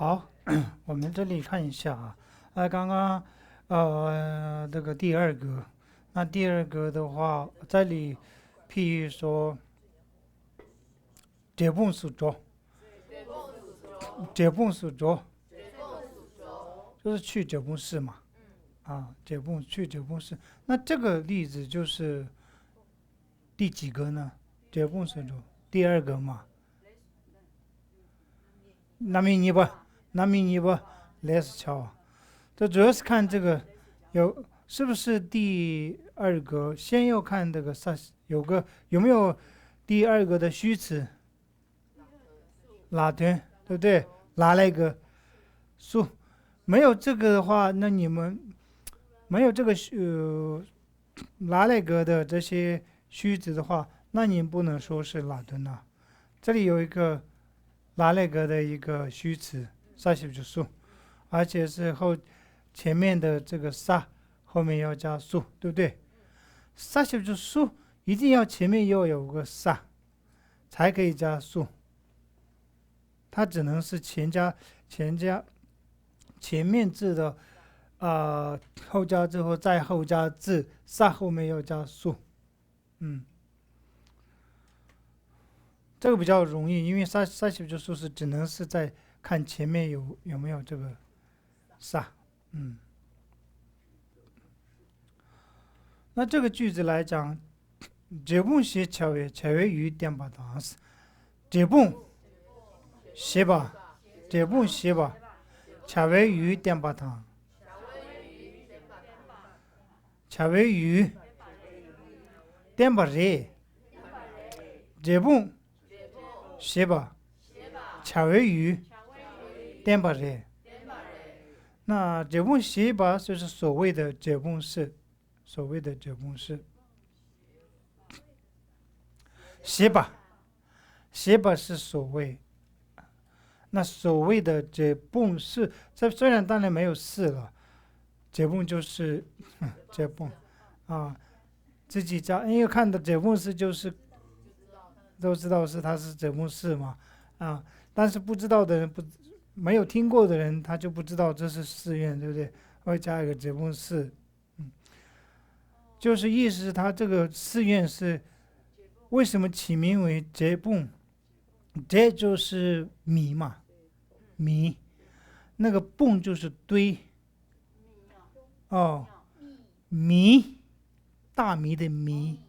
好，我们这里看一下啊，刚刚这个第二个，那第二个的话，这里譬如说这本书着，这本书着，就是去这本事嘛，去这本事，那这个例子就是第几个呢？这本书着，第二个嘛。那米尼吧来是桥，这主要是看这个是不是第二个，先要看这个有没有第二个的虚词，拉顿，对不对？拉了一个数，没有这个的话，那你们没有这个拉了一个的这些虚词的话，那你不能说是拉顿啊。这里有一个拉了一个的一个虚词40数，而且是前面的这个萨后面要加数，对不对？40数一定要前面要有个萨才可以加数，它只能是前面字的后加字后再后加字，萨后面要加数，这个比较容易，因为40数是只能是在看前面有没有这个萨，那这个句子来讲，这本写巧约语点把当时，这本写吧，巧约语点把当，巧约语点把热，这本写吧，巧约语点把热。那这本写吧就是所谓的这本事，写吧是所谓，那所谓的这本事，这虽然当然没有事了，这本就是这本自己加，因为看到这本事就是都知道是他是这本事嘛，但是不知道的人没有听过的人，他就不知道这是寺院，对不对？会加一个这本事，就是意思他这个寺院是为什么起名为这本？这就是米嘛，米，那个本就是堆，米，大米的米，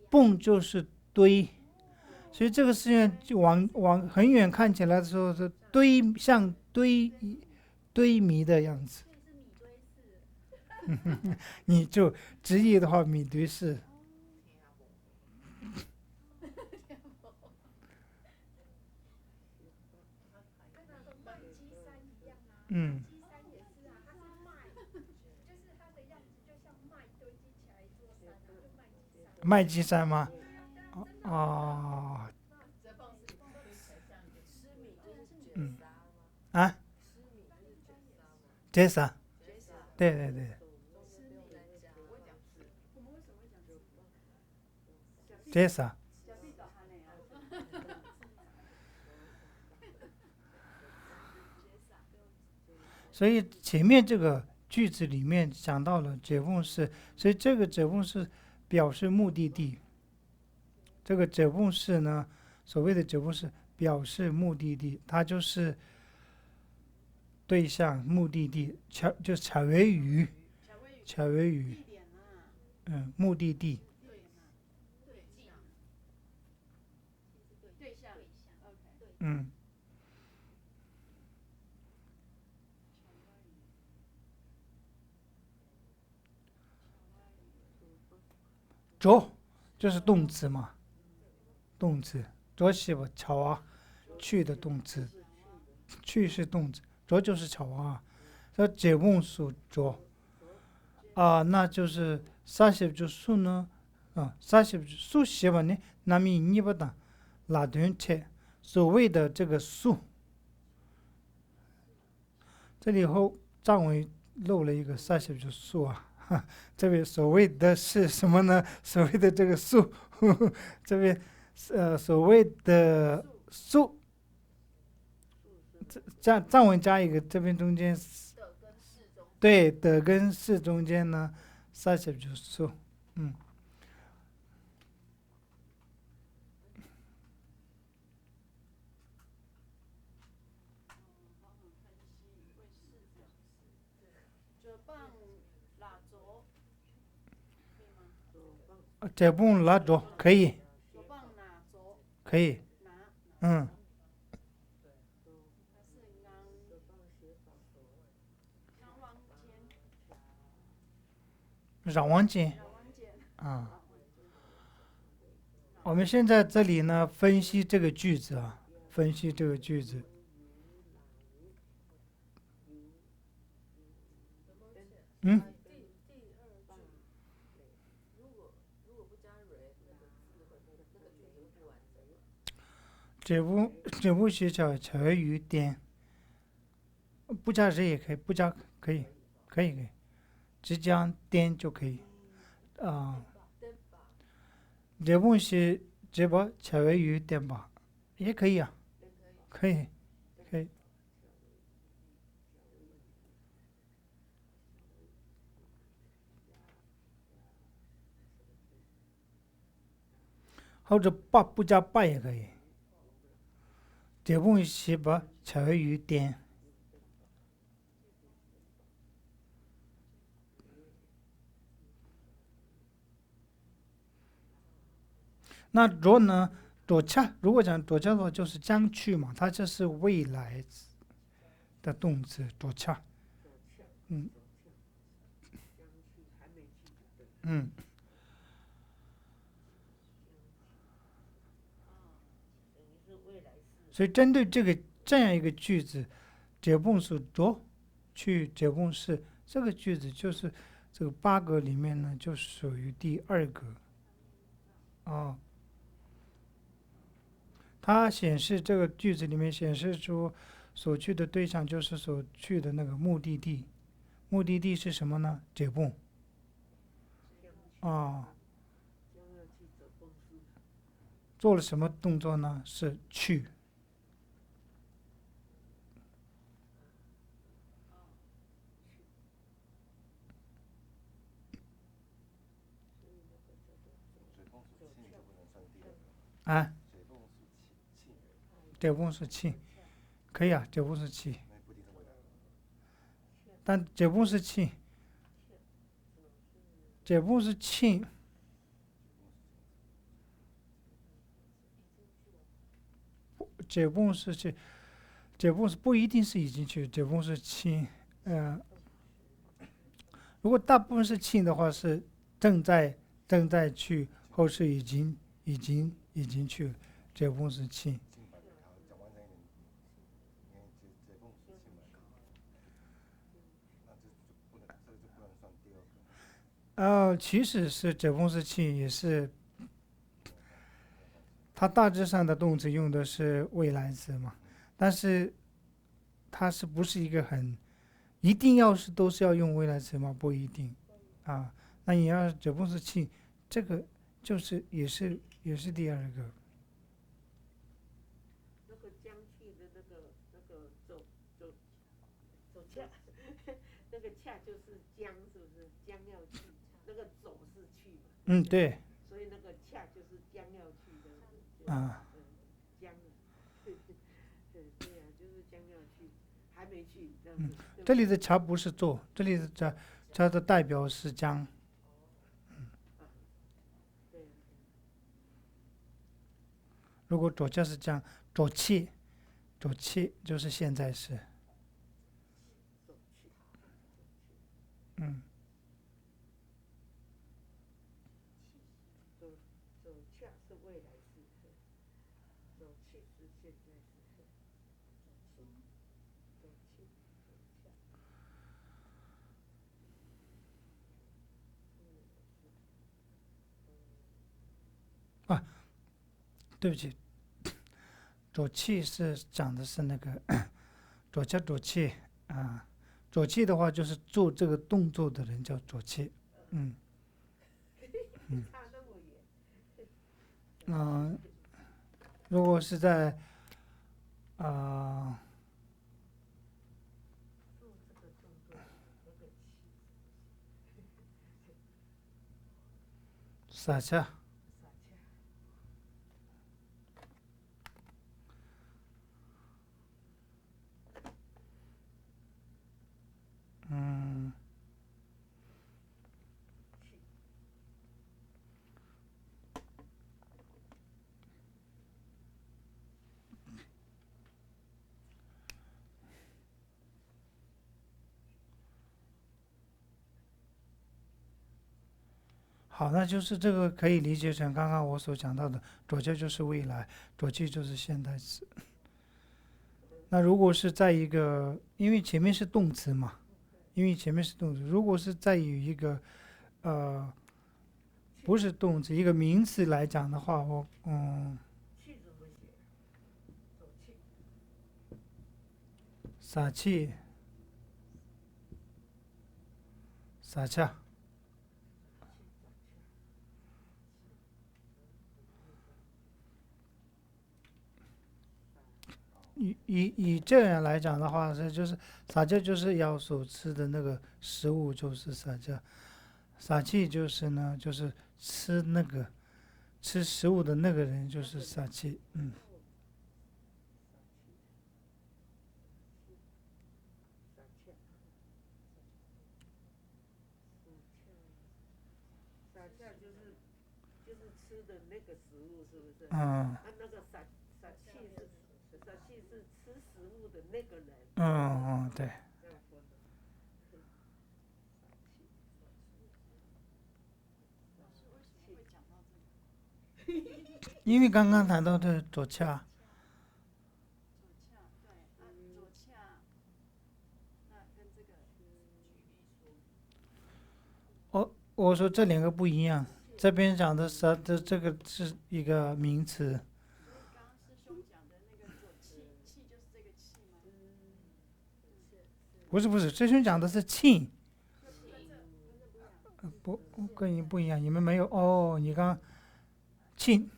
本就是堆。所以这个寺院就往很远看起来的时候是像堆米的样子。你就直译的话，米堆寺。麦积山吗？这啥？对，这啥？所以前面这个句子里面讲到了这本事，所以这个这本事表示目的地。这个这本事呢，所谓的这本事表示目的地，它就是对象目的地，就是巧约语，目的地。着就是动词嘛，动词着是不巧去的动词，去是动词，着就是巧这这本书着那就是40数呢40数写完呢，那么你不当拉顿切所谓的这个数，这里后张伟漏了一个40数这边所谓的是什么呢？所谓的这个数，这边所谓的数藏文加一个，这边中间的跟事中对的跟是中间呢，40就是数，就棒拉着，可以吗？这不拉着可以，就棒拿着可以，拿，嗯，它是让王间，让王间让王间，啊。我们现在这里呢，分析这个句子啊，分析这个句子。嗯，第二句，如果不加 re，那个字会那个句子会不完整。这部学校巧于点，不加人也可以，不加可以，可以，只讲点就可以啊。这部是这把巧于点吧，也可以啊，可以，可以。或者不加把也可以。这部是把巧于点。那着呢？着恰，如果讲着恰的话，就是将去嘛，它就是未来的动词着恰。嗯嗯。所以针对这样一个句子，这本是着去这本是这个句子，就是这个8个里面呢，就属于第2个。啊，它显示这个句子里面显示出所去的对象就是所去的那个目的地，目的地是什么呢？这本。啊，做了什么动作呢？是去。啊，这本是去，可以啊，这本是去，但这本是去，这本是去，这本是去，这本是不一定是已经去，这本是去，如果大部分是去的话，是正在去，或是已经去了，这本是去。其实是这本是去，也是它大致上的动词用的是未来词嘛，但是它是不是一个很一定都是要用未来词吗？不一定啊。那你要这本是去，这个就是也是第2个。那个将去的那个走恰，那个恰就是将，是不是？将要去，那个走是去嘛？对。所以那个恰就是将要去的。啊。将，对呀，就是将要去，还没去这样子。这里的恰不是做，这里的恰的代表是将。如果着恰是将，着气就是现在时。走恰是未来时刻，走气是现在时刻。对不起，着气是讲的是那个着恰着气啊，着气的话就是做这个动作的人叫着气。差那么远。如果是在撒恰，好，那就是这个可以理解成刚刚我所讲到的，左切就是未来，左气就是现代词。那如果是在一个，因为前面是动词嘛，如果是在于一个不是动词，一个名词来讲的话，撒气，撒恰。以这样来讲的话，就是撒娇就是要所吃的那个食物就是撒娇，撒气就是呢就是吃食物的那个人就是撒气，撒恰就是吃的那个食物，是不是？嗯。那个撒气是吃食物的那个人。对。因为刚刚谈到的左恰，我说这两个不一样，这边讲的这个是一个名词。不是，师兄讲的是庆。跟你不一样，你们没有你刚庆，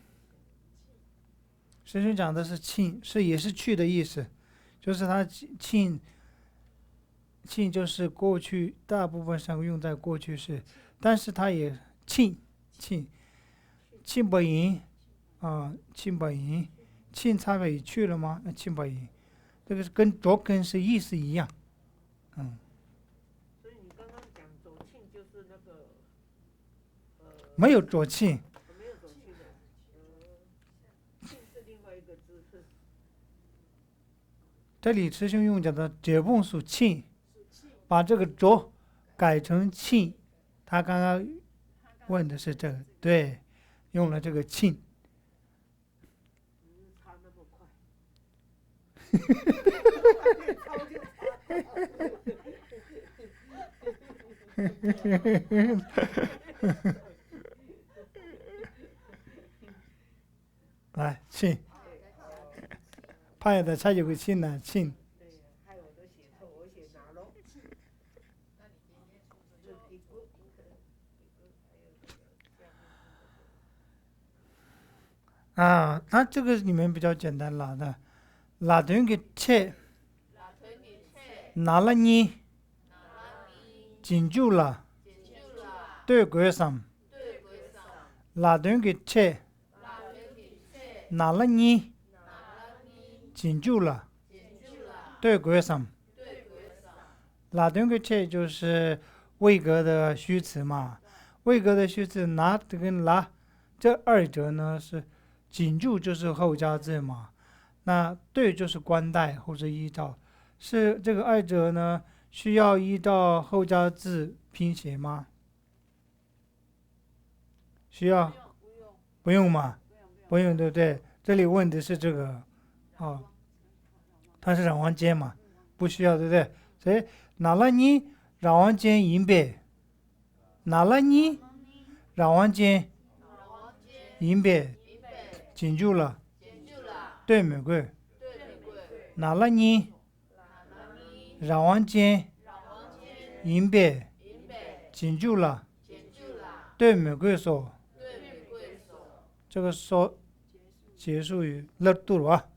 师兄讲的是庆，也是去的意思，就是他庆就是过去，大部分上用在过去式，但是他也庆不赢庆不赢，庆差别去了吗？庆不赢，这个跟左根是意思一样。所以你刚刚讲左庆就是那个没有左庆，没有左庆的，庆是另外一个字。这里师兄用讲的解梦属庆，把这个左改成庆，他刚刚问的是这个，对，用了这个庆。差那么快。来，庆，怕的才有个庆呢，庆。对呀，害我都写错，我写哪喽？那这个里面比较简单了的，拉顿给切，拿了你，紧住了，对鬼上，拉顿给切，拿了你，紧住了，对鬼上，拉顿给切就是位格的虚词嘛，位格的虚词拿跟拉，这二者呢是。紧住就是后加字嘛，那对就是冠带或者依照，是这个二者呢需要依照后加字拼写吗？需要？不用嘛？不用，对不对？这里问的是这个，它是绕完间嘛，不需要，对不对？所以拿了你绕完间银别，拿了你绕完间银别。紧住了，对玫瑰，拿了你，绕完间，银别，紧住了，对玫瑰说，这个说结束于勒度了，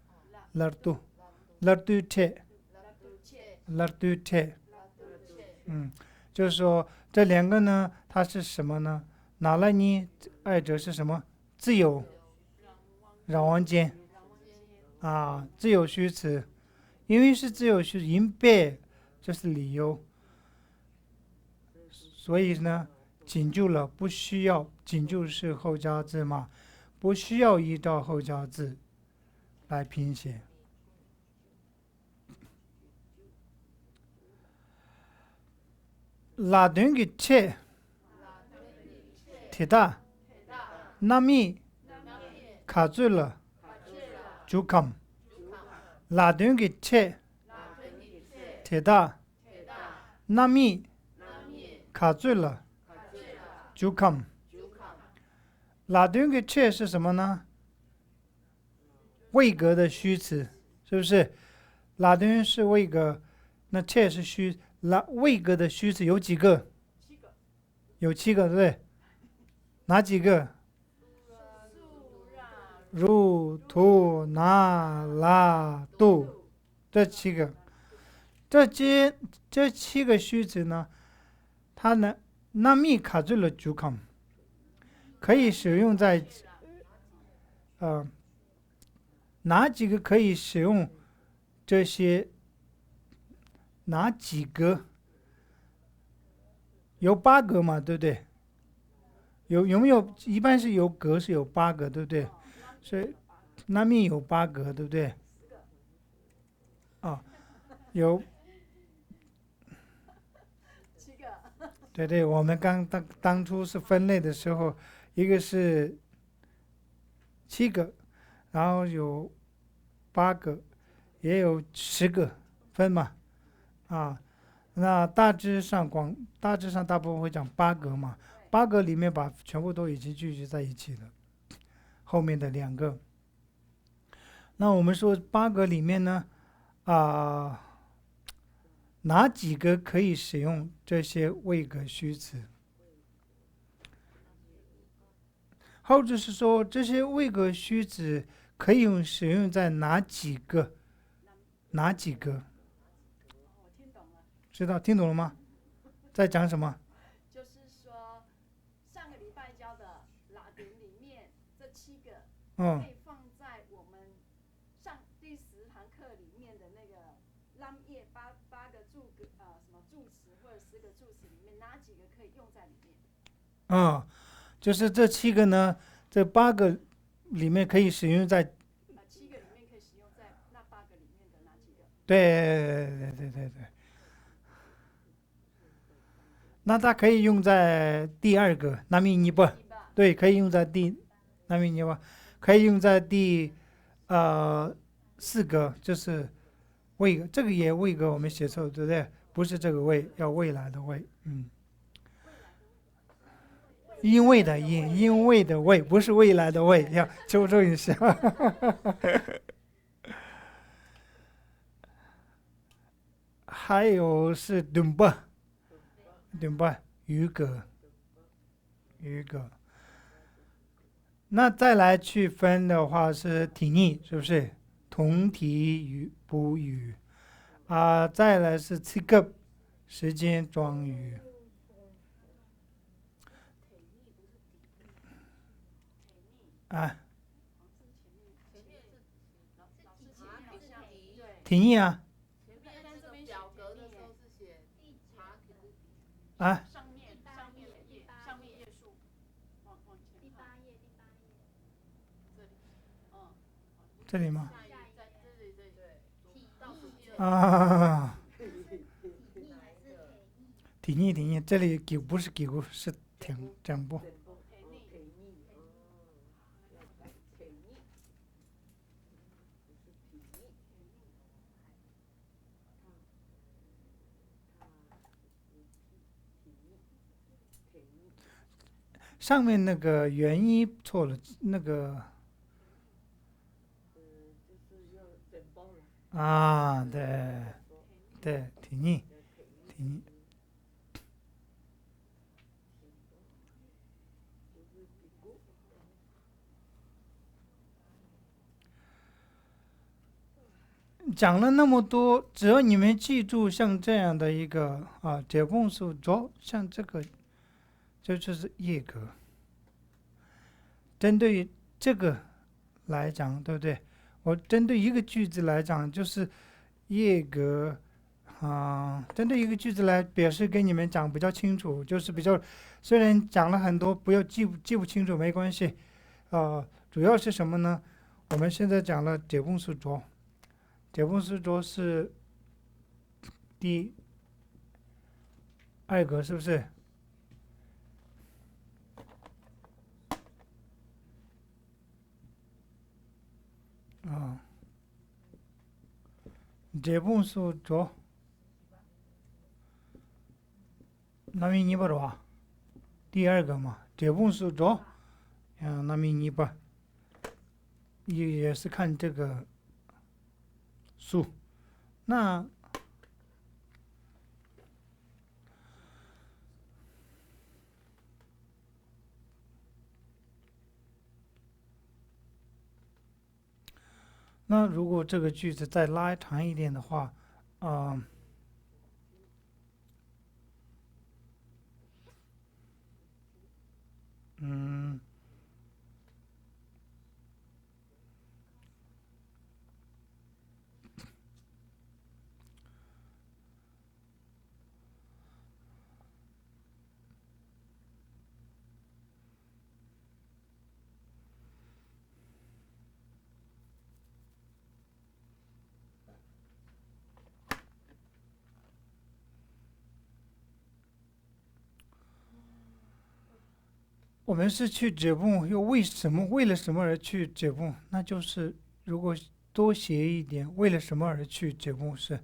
勒度切，就是说这两个呢，它是什么呢？哪来呢？二者是什么？自有绕王间啊，自有虚词。因为是自有虚词，因别这是理由，所以呢，仅就了，不需要，仅就是后加字嘛，不需要依照后加字来拼写。拉顿给切，铁大，那米卡住了，就看。拉顿给切，铁大，那米卡住了，就看。拉顿给切是什么呢？位格的虚词，是不是？拉顿是位格，那切是虚。位格的虚词有几个？有7个，对不对？哪几个？入、土、那、拉、度，这7个。这7个虚词呢，它呢，那米卡住了就看，可以使用在哪几个可以使用这些？哪几个？有8个嘛，对不对？有没有？一般是有格是有8个，对不对？所以那米有8个，对不对？啊，有7个。对对，我们当初是分类的时候，一个是7个，然后有8个，也有10个分嘛。啊，那大致上大部分会讲8格嘛，8格里面把全部都已经聚集在一起了，后面的2个。那我们说8格里面呢，哪几个可以使用这些位格虚词？或者是说这些位格虚词可以使用在哪几个？知道听懂了吗？在讲什么？就是说，上个礼拜教的拉丁里面这7个，可以放在我们上第10堂课里面的那个拉叶八个什么助词或者10个助词里面，哪几个可以用在里面？就是这7个呢，这8个里面可以使用在7个里面可以使用在那8个里面的哪几个？对。那它可以用在第2个那米尼巴，对，可以用在那米尼巴，可以用在第4个，就是位格，这个也位格我们写错，对不对？不是这个位，要未来的位，因为的为，不是未来的未，要纠正一下。还有是顿巴，余格。那再来去分的话是体逆，是不是？同体语补语再来是次格，时间装语。体逆啊。上面页数，往前。第8页。这里吗？体逆，这里不是给过，是整部。上面那个原因错了，那个对，体逆。讲了那么多，只要你们记住像这样的一个解共数轴，像这个，这就是叶格。针对这个来讲，对不对？我针对一个句子来讲，就是叶格针对一个句子来表示给你们讲比较清楚，就是比较虽然讲了很多，不要记不清楚没关系，主要是什么呢？我们现在讲了解ပုံ述着，解ပုံ述着是第二个，是不是？解ပုံ述着남이 니바로第二个嘛，解ပုံ述着남이 니바也是看这个数。那如果这个句子再拉长一点的话，我们是去解ပုံ，又为了什么而去解ပုံ？那就是如果多写一点，为了什么而去解ပုံ是，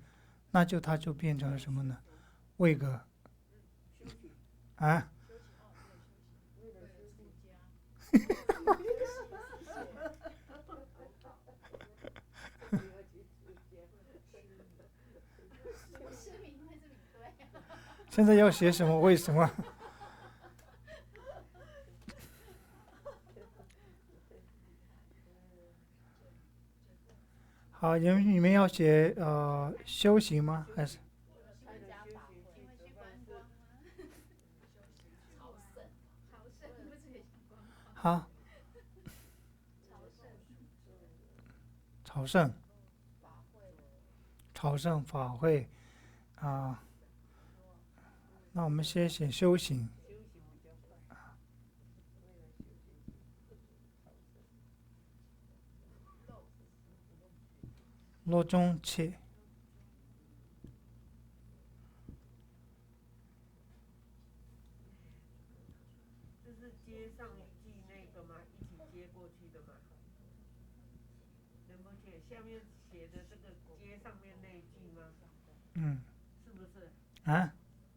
那就它就变成了什么呢？为个啊？现在要写什么？为什么？好，你们要写修行吗？还是？好。朝圣法会那我们先写修行。路中切，这是接上一句那个吗？一起接过去的吗？能不能下面写的这个接上面那一句吗？是不是？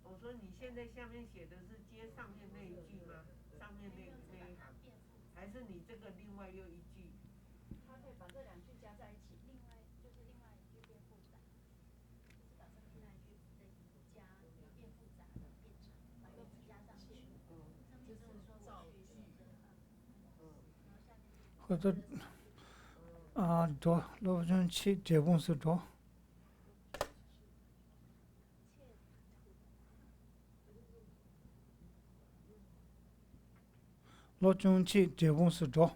我说你现在下面写的是接上面那一句吗？上面那一行，还是你这个另外又一句？他可以把这两句加在一起，另外一句变复杂，把上面那一句加变复杂的变成把又加上去，上面就是说造句，或者着路中切解ပုံ是着。路中切解ပုံ是着。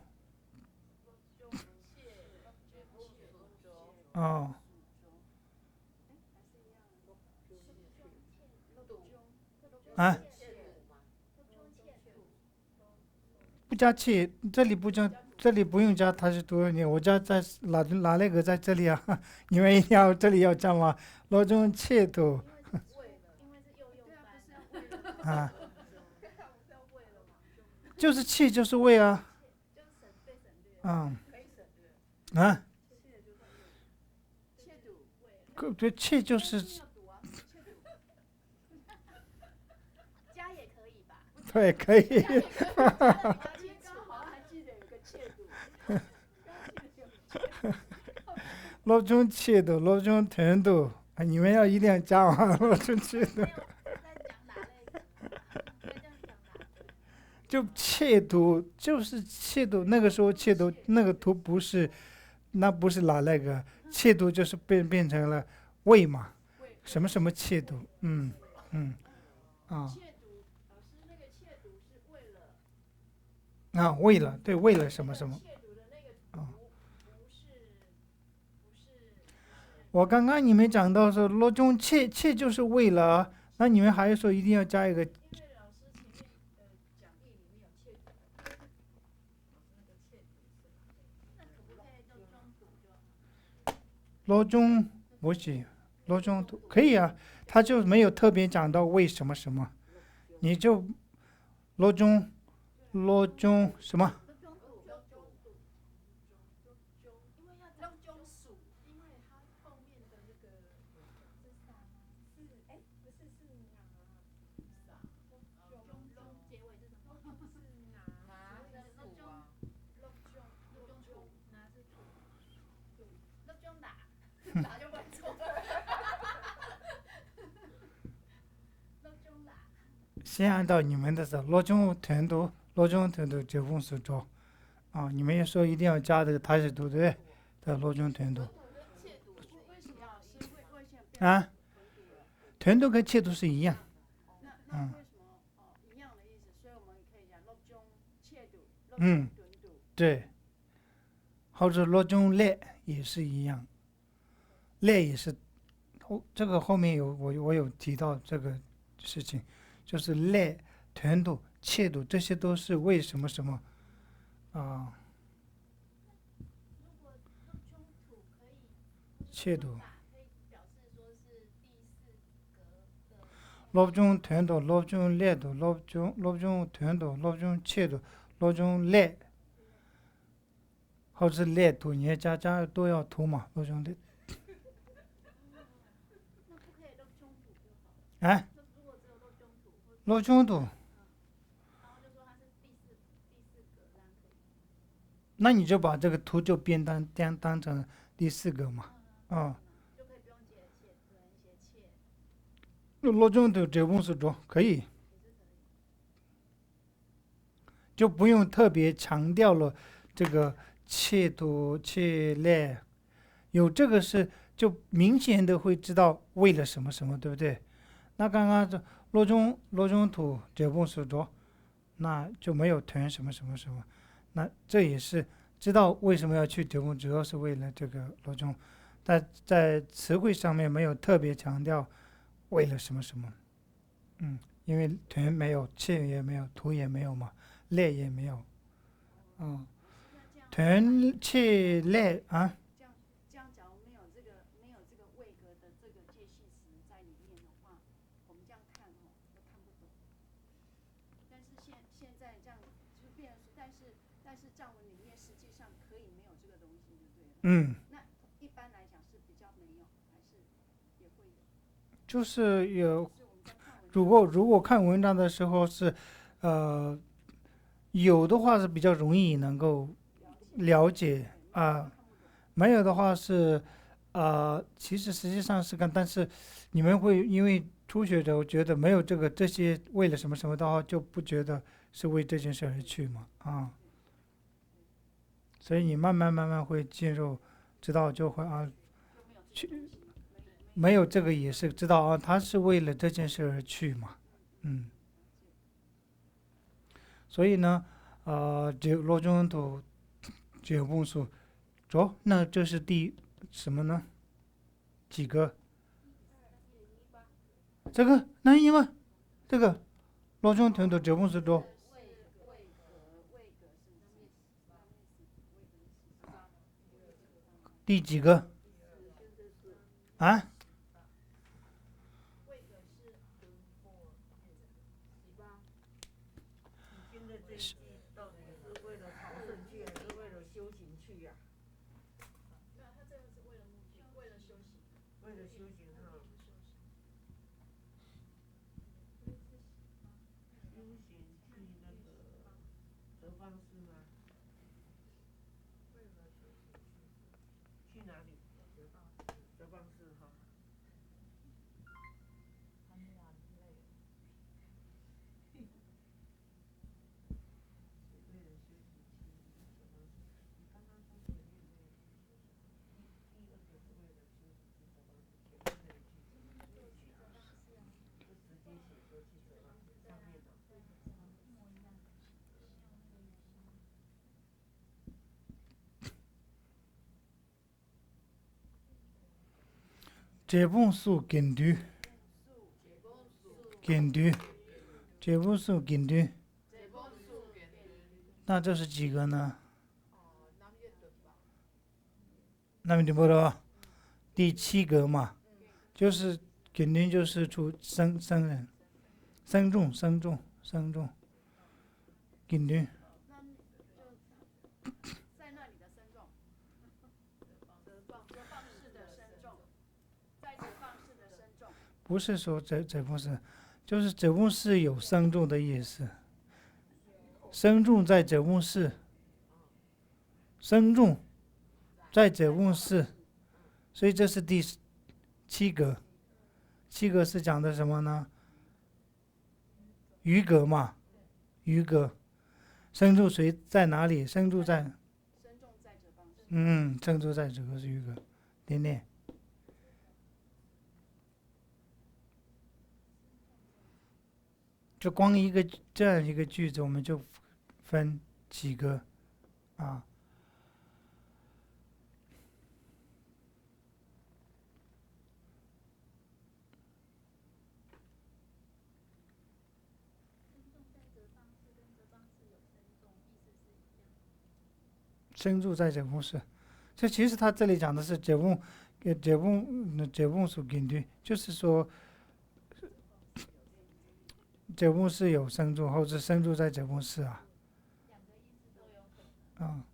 不加切，这里不加，这里不用加，它是多少年？我家在哪那个在这里啊？你们一定要这里要加吗？路中切都就是切就是为啊，对，切就是。加也可以吧？对，可以。刚好还记得有个切度。路中切度，路中程度，你们要一定要加完路中切度。就切度就是切度，那个时候切度那个图不是，那不是拿那个切度，就是变成了为嘛，什么什么切度，切读，老师那个切读是为了啊，为了对，为了什么什么。亵渎的那个啊不是我刚刚你们讲到说罗中切就是为了，那你们还是说一定要加一个因为老师前面讲义里面有亵渎，那可不可以就中途就好？罗中不行，罗中可以啊，他就没有特别讲到为什么什么，你就罗中什么？因为要讲中属，因为它后面的那个是啥吗？是哎，不是是哪？中结尾是什么？是拿中啊？中拿是土，中打就问错了。中打。先按照你们的是罗中程度这份是做啊，你们也说一定要加这个他是对不对？的罗中程度为什么老师会现在变啊，成囤堵了？程度跟切度是一样。那为什么一样的意思？所以我们可以讲漏中切堵，漏嗯中囤堵。对，或者罗中列也是一样，列也是这个后面我有提到这个事情，就是列、吞度、切度，这些都是为什么什么啊？如果中土可以，切度、可以表示说是第四格的。罗中吞度、罗中列度、罗中吞度、罗中切度、罗中列，或者列度，你加都要涂嘛，罗中列那不可以漏中土就好了。啊，如果只有漏中土，罗中度，然后就说它是第四格，这样可以。那你就把这个图就当成第四个嘛，啊。就可以不用写切。罗中度这本是做可以，就不用特别强调了这个切度切列，有这个是就明显的会知道为了什么什么，对不对？那刚刚这罗中图这本是做，那就没有囤什么什么什么，那这也是知道为什么要去这本，主要是为了这个罗中，但在词汇上面没有特别强调为了什么什么。因为囤没有，切也没有，图也没有嘛，列也没有，囤切列啊，这样，假如没有这个位格的这个介系词在里面的话，我们这样看都看不懂。但是现在这样就变，但是藏文里面实际上可以没有这个东西，就对了。那一般来讲是比较没有，还是也会有？就是有。是我们在看文章。如果看文章的时候是，有的话是比较容易能够了解啊，没有的话是，其实实际上是看，但是你们会因为初学者，我觉得没有这些为了什么什么的话，就不觉得是为这件事而去嘛啊，所以你慢慢会进入，知道就会去。没有这个也是知道啊，他是为了这件事而去嘛，所以呢，这罗中图这本书，那这是第什么呢？几个？这个那因为这个罗中图的这本书中，第几个？啊？到底是为了朝圣去，还是为了修行去呀？没有，他这个是为了目的，为了修行。为了修行哈。修行去那个德芳寺吗？去哪里？德芳寺哈。这本书跟读，跟读，这本书跟读，那这是几个呢？那么就不了，第7个嘛，就是肯定就是出生人，生重，肯定。在那里的身重，折放式的身重，在折放式的身重。不是说这不是，就是这本是有生重的意思，生重在这本是，生重在这本是，所以这是第7个。7个是讲的什么呢？余格嘛，余格。生重谁在哪里？生重在，生重在这个是余格，点点。就光一个这样一个句子，我们就分几个啊？生重在这本是，这其实他这里讲的是这本书根据，就是说这本是有生重，或者生重在这本是啊。啊。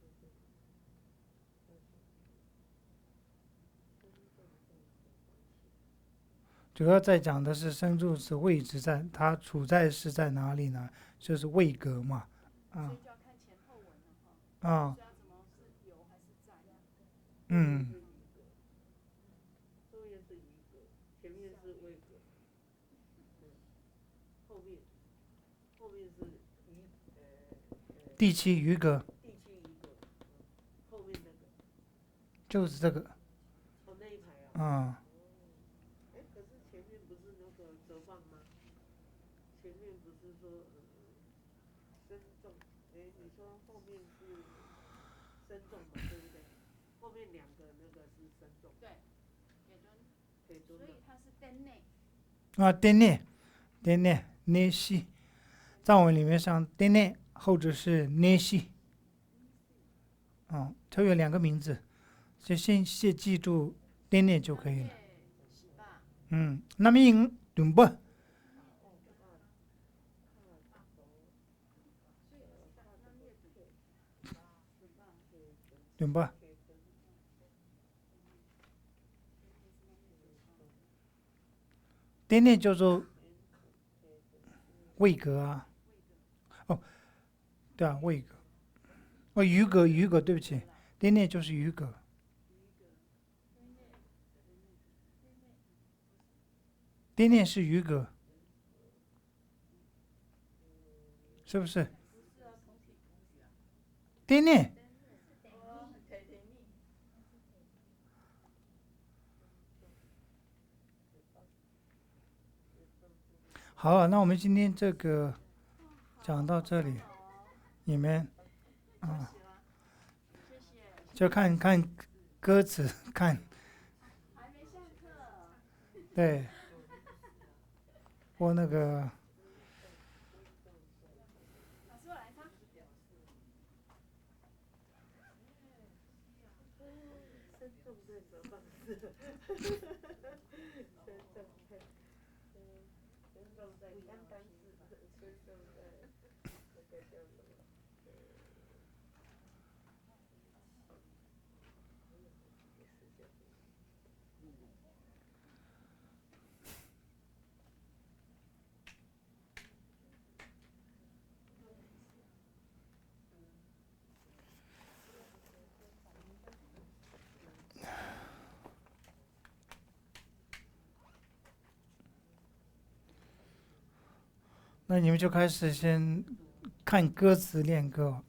主要在讲的是生重是位置在，它处在是在哪里呢？就是位格嘛，啊。啊。嗯。后面是余格，前面是位格，后面是第7余格。第7余格，后面那个。就是这个。哦，那一排啊。啊。可是前面不是那个折放吗？前面不是说身重，你说后面是身重嘛，对不对？后面2个那个是身重。对，腿蹲。所以它是颠内。啊，颠内，内西，藏文里面像颠内，后者是内西。它有2个名字，就先记住颠内就可以了。那么应对不？对吧？颠内叫做位格啊。哦，对啊，位格。哦，余格，对不起，颠内就是余格。颠内是余格，是不是？颠内。好，那我们今天这个讲到这里，你们就看看歌词，看。还没下课。对。我那个。老师，我来擦。身重在折放式。身重在刚刚是身重在那个叫什么？那你们就开始先看歌词练歌。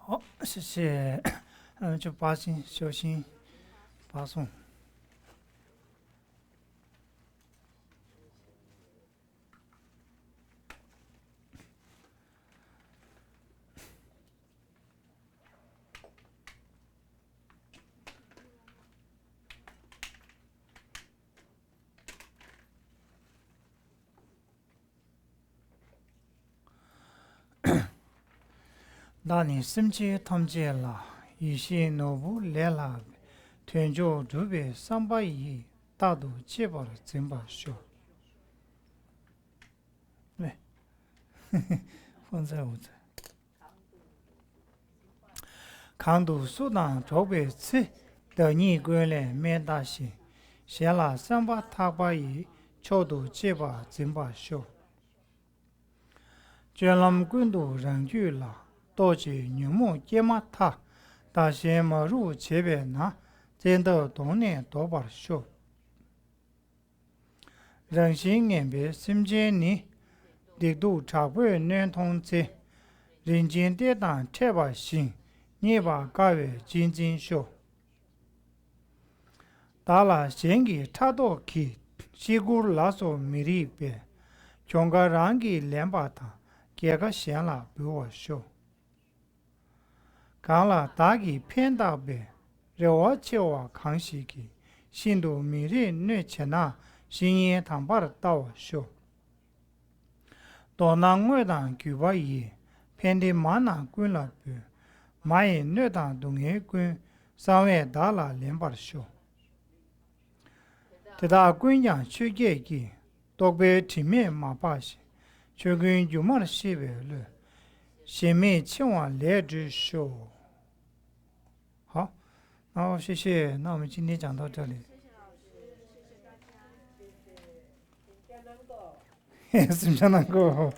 好，谢谢。就八心修心八颂。那你生气他见了，一些脑部来了，天就这边300亿，大都接饱了，真把笑。来，放在我这。康都苏丹这边吃的你过来没大些，写了300亿，超都接把真把笑。卷了滚都人去了。多去牛木接马他，大些马路前边拿，见到多年多把笑。人心眼边心间你，力度差不多难通知，人间跌宕太把心，你把各位渐渐笑。打了先给差多去，西古拉索米里边，全个人给2把他，给个闲了比我笑。干了大给偏大呗，让我叫我康熙给，新都每日女钱呐，新年他把的到我笑。到那外当900亿，偏的马那滚了不，马也女当东也滚，3万打了2把笑。这大滚样去给，多被体面马把些，却跟就马的西北了，前面千万来只笑。好，好，谢谢。那我们今天讲到这里。谢谢老师，谢谢大家。谢谢，请家能够。是不是能够？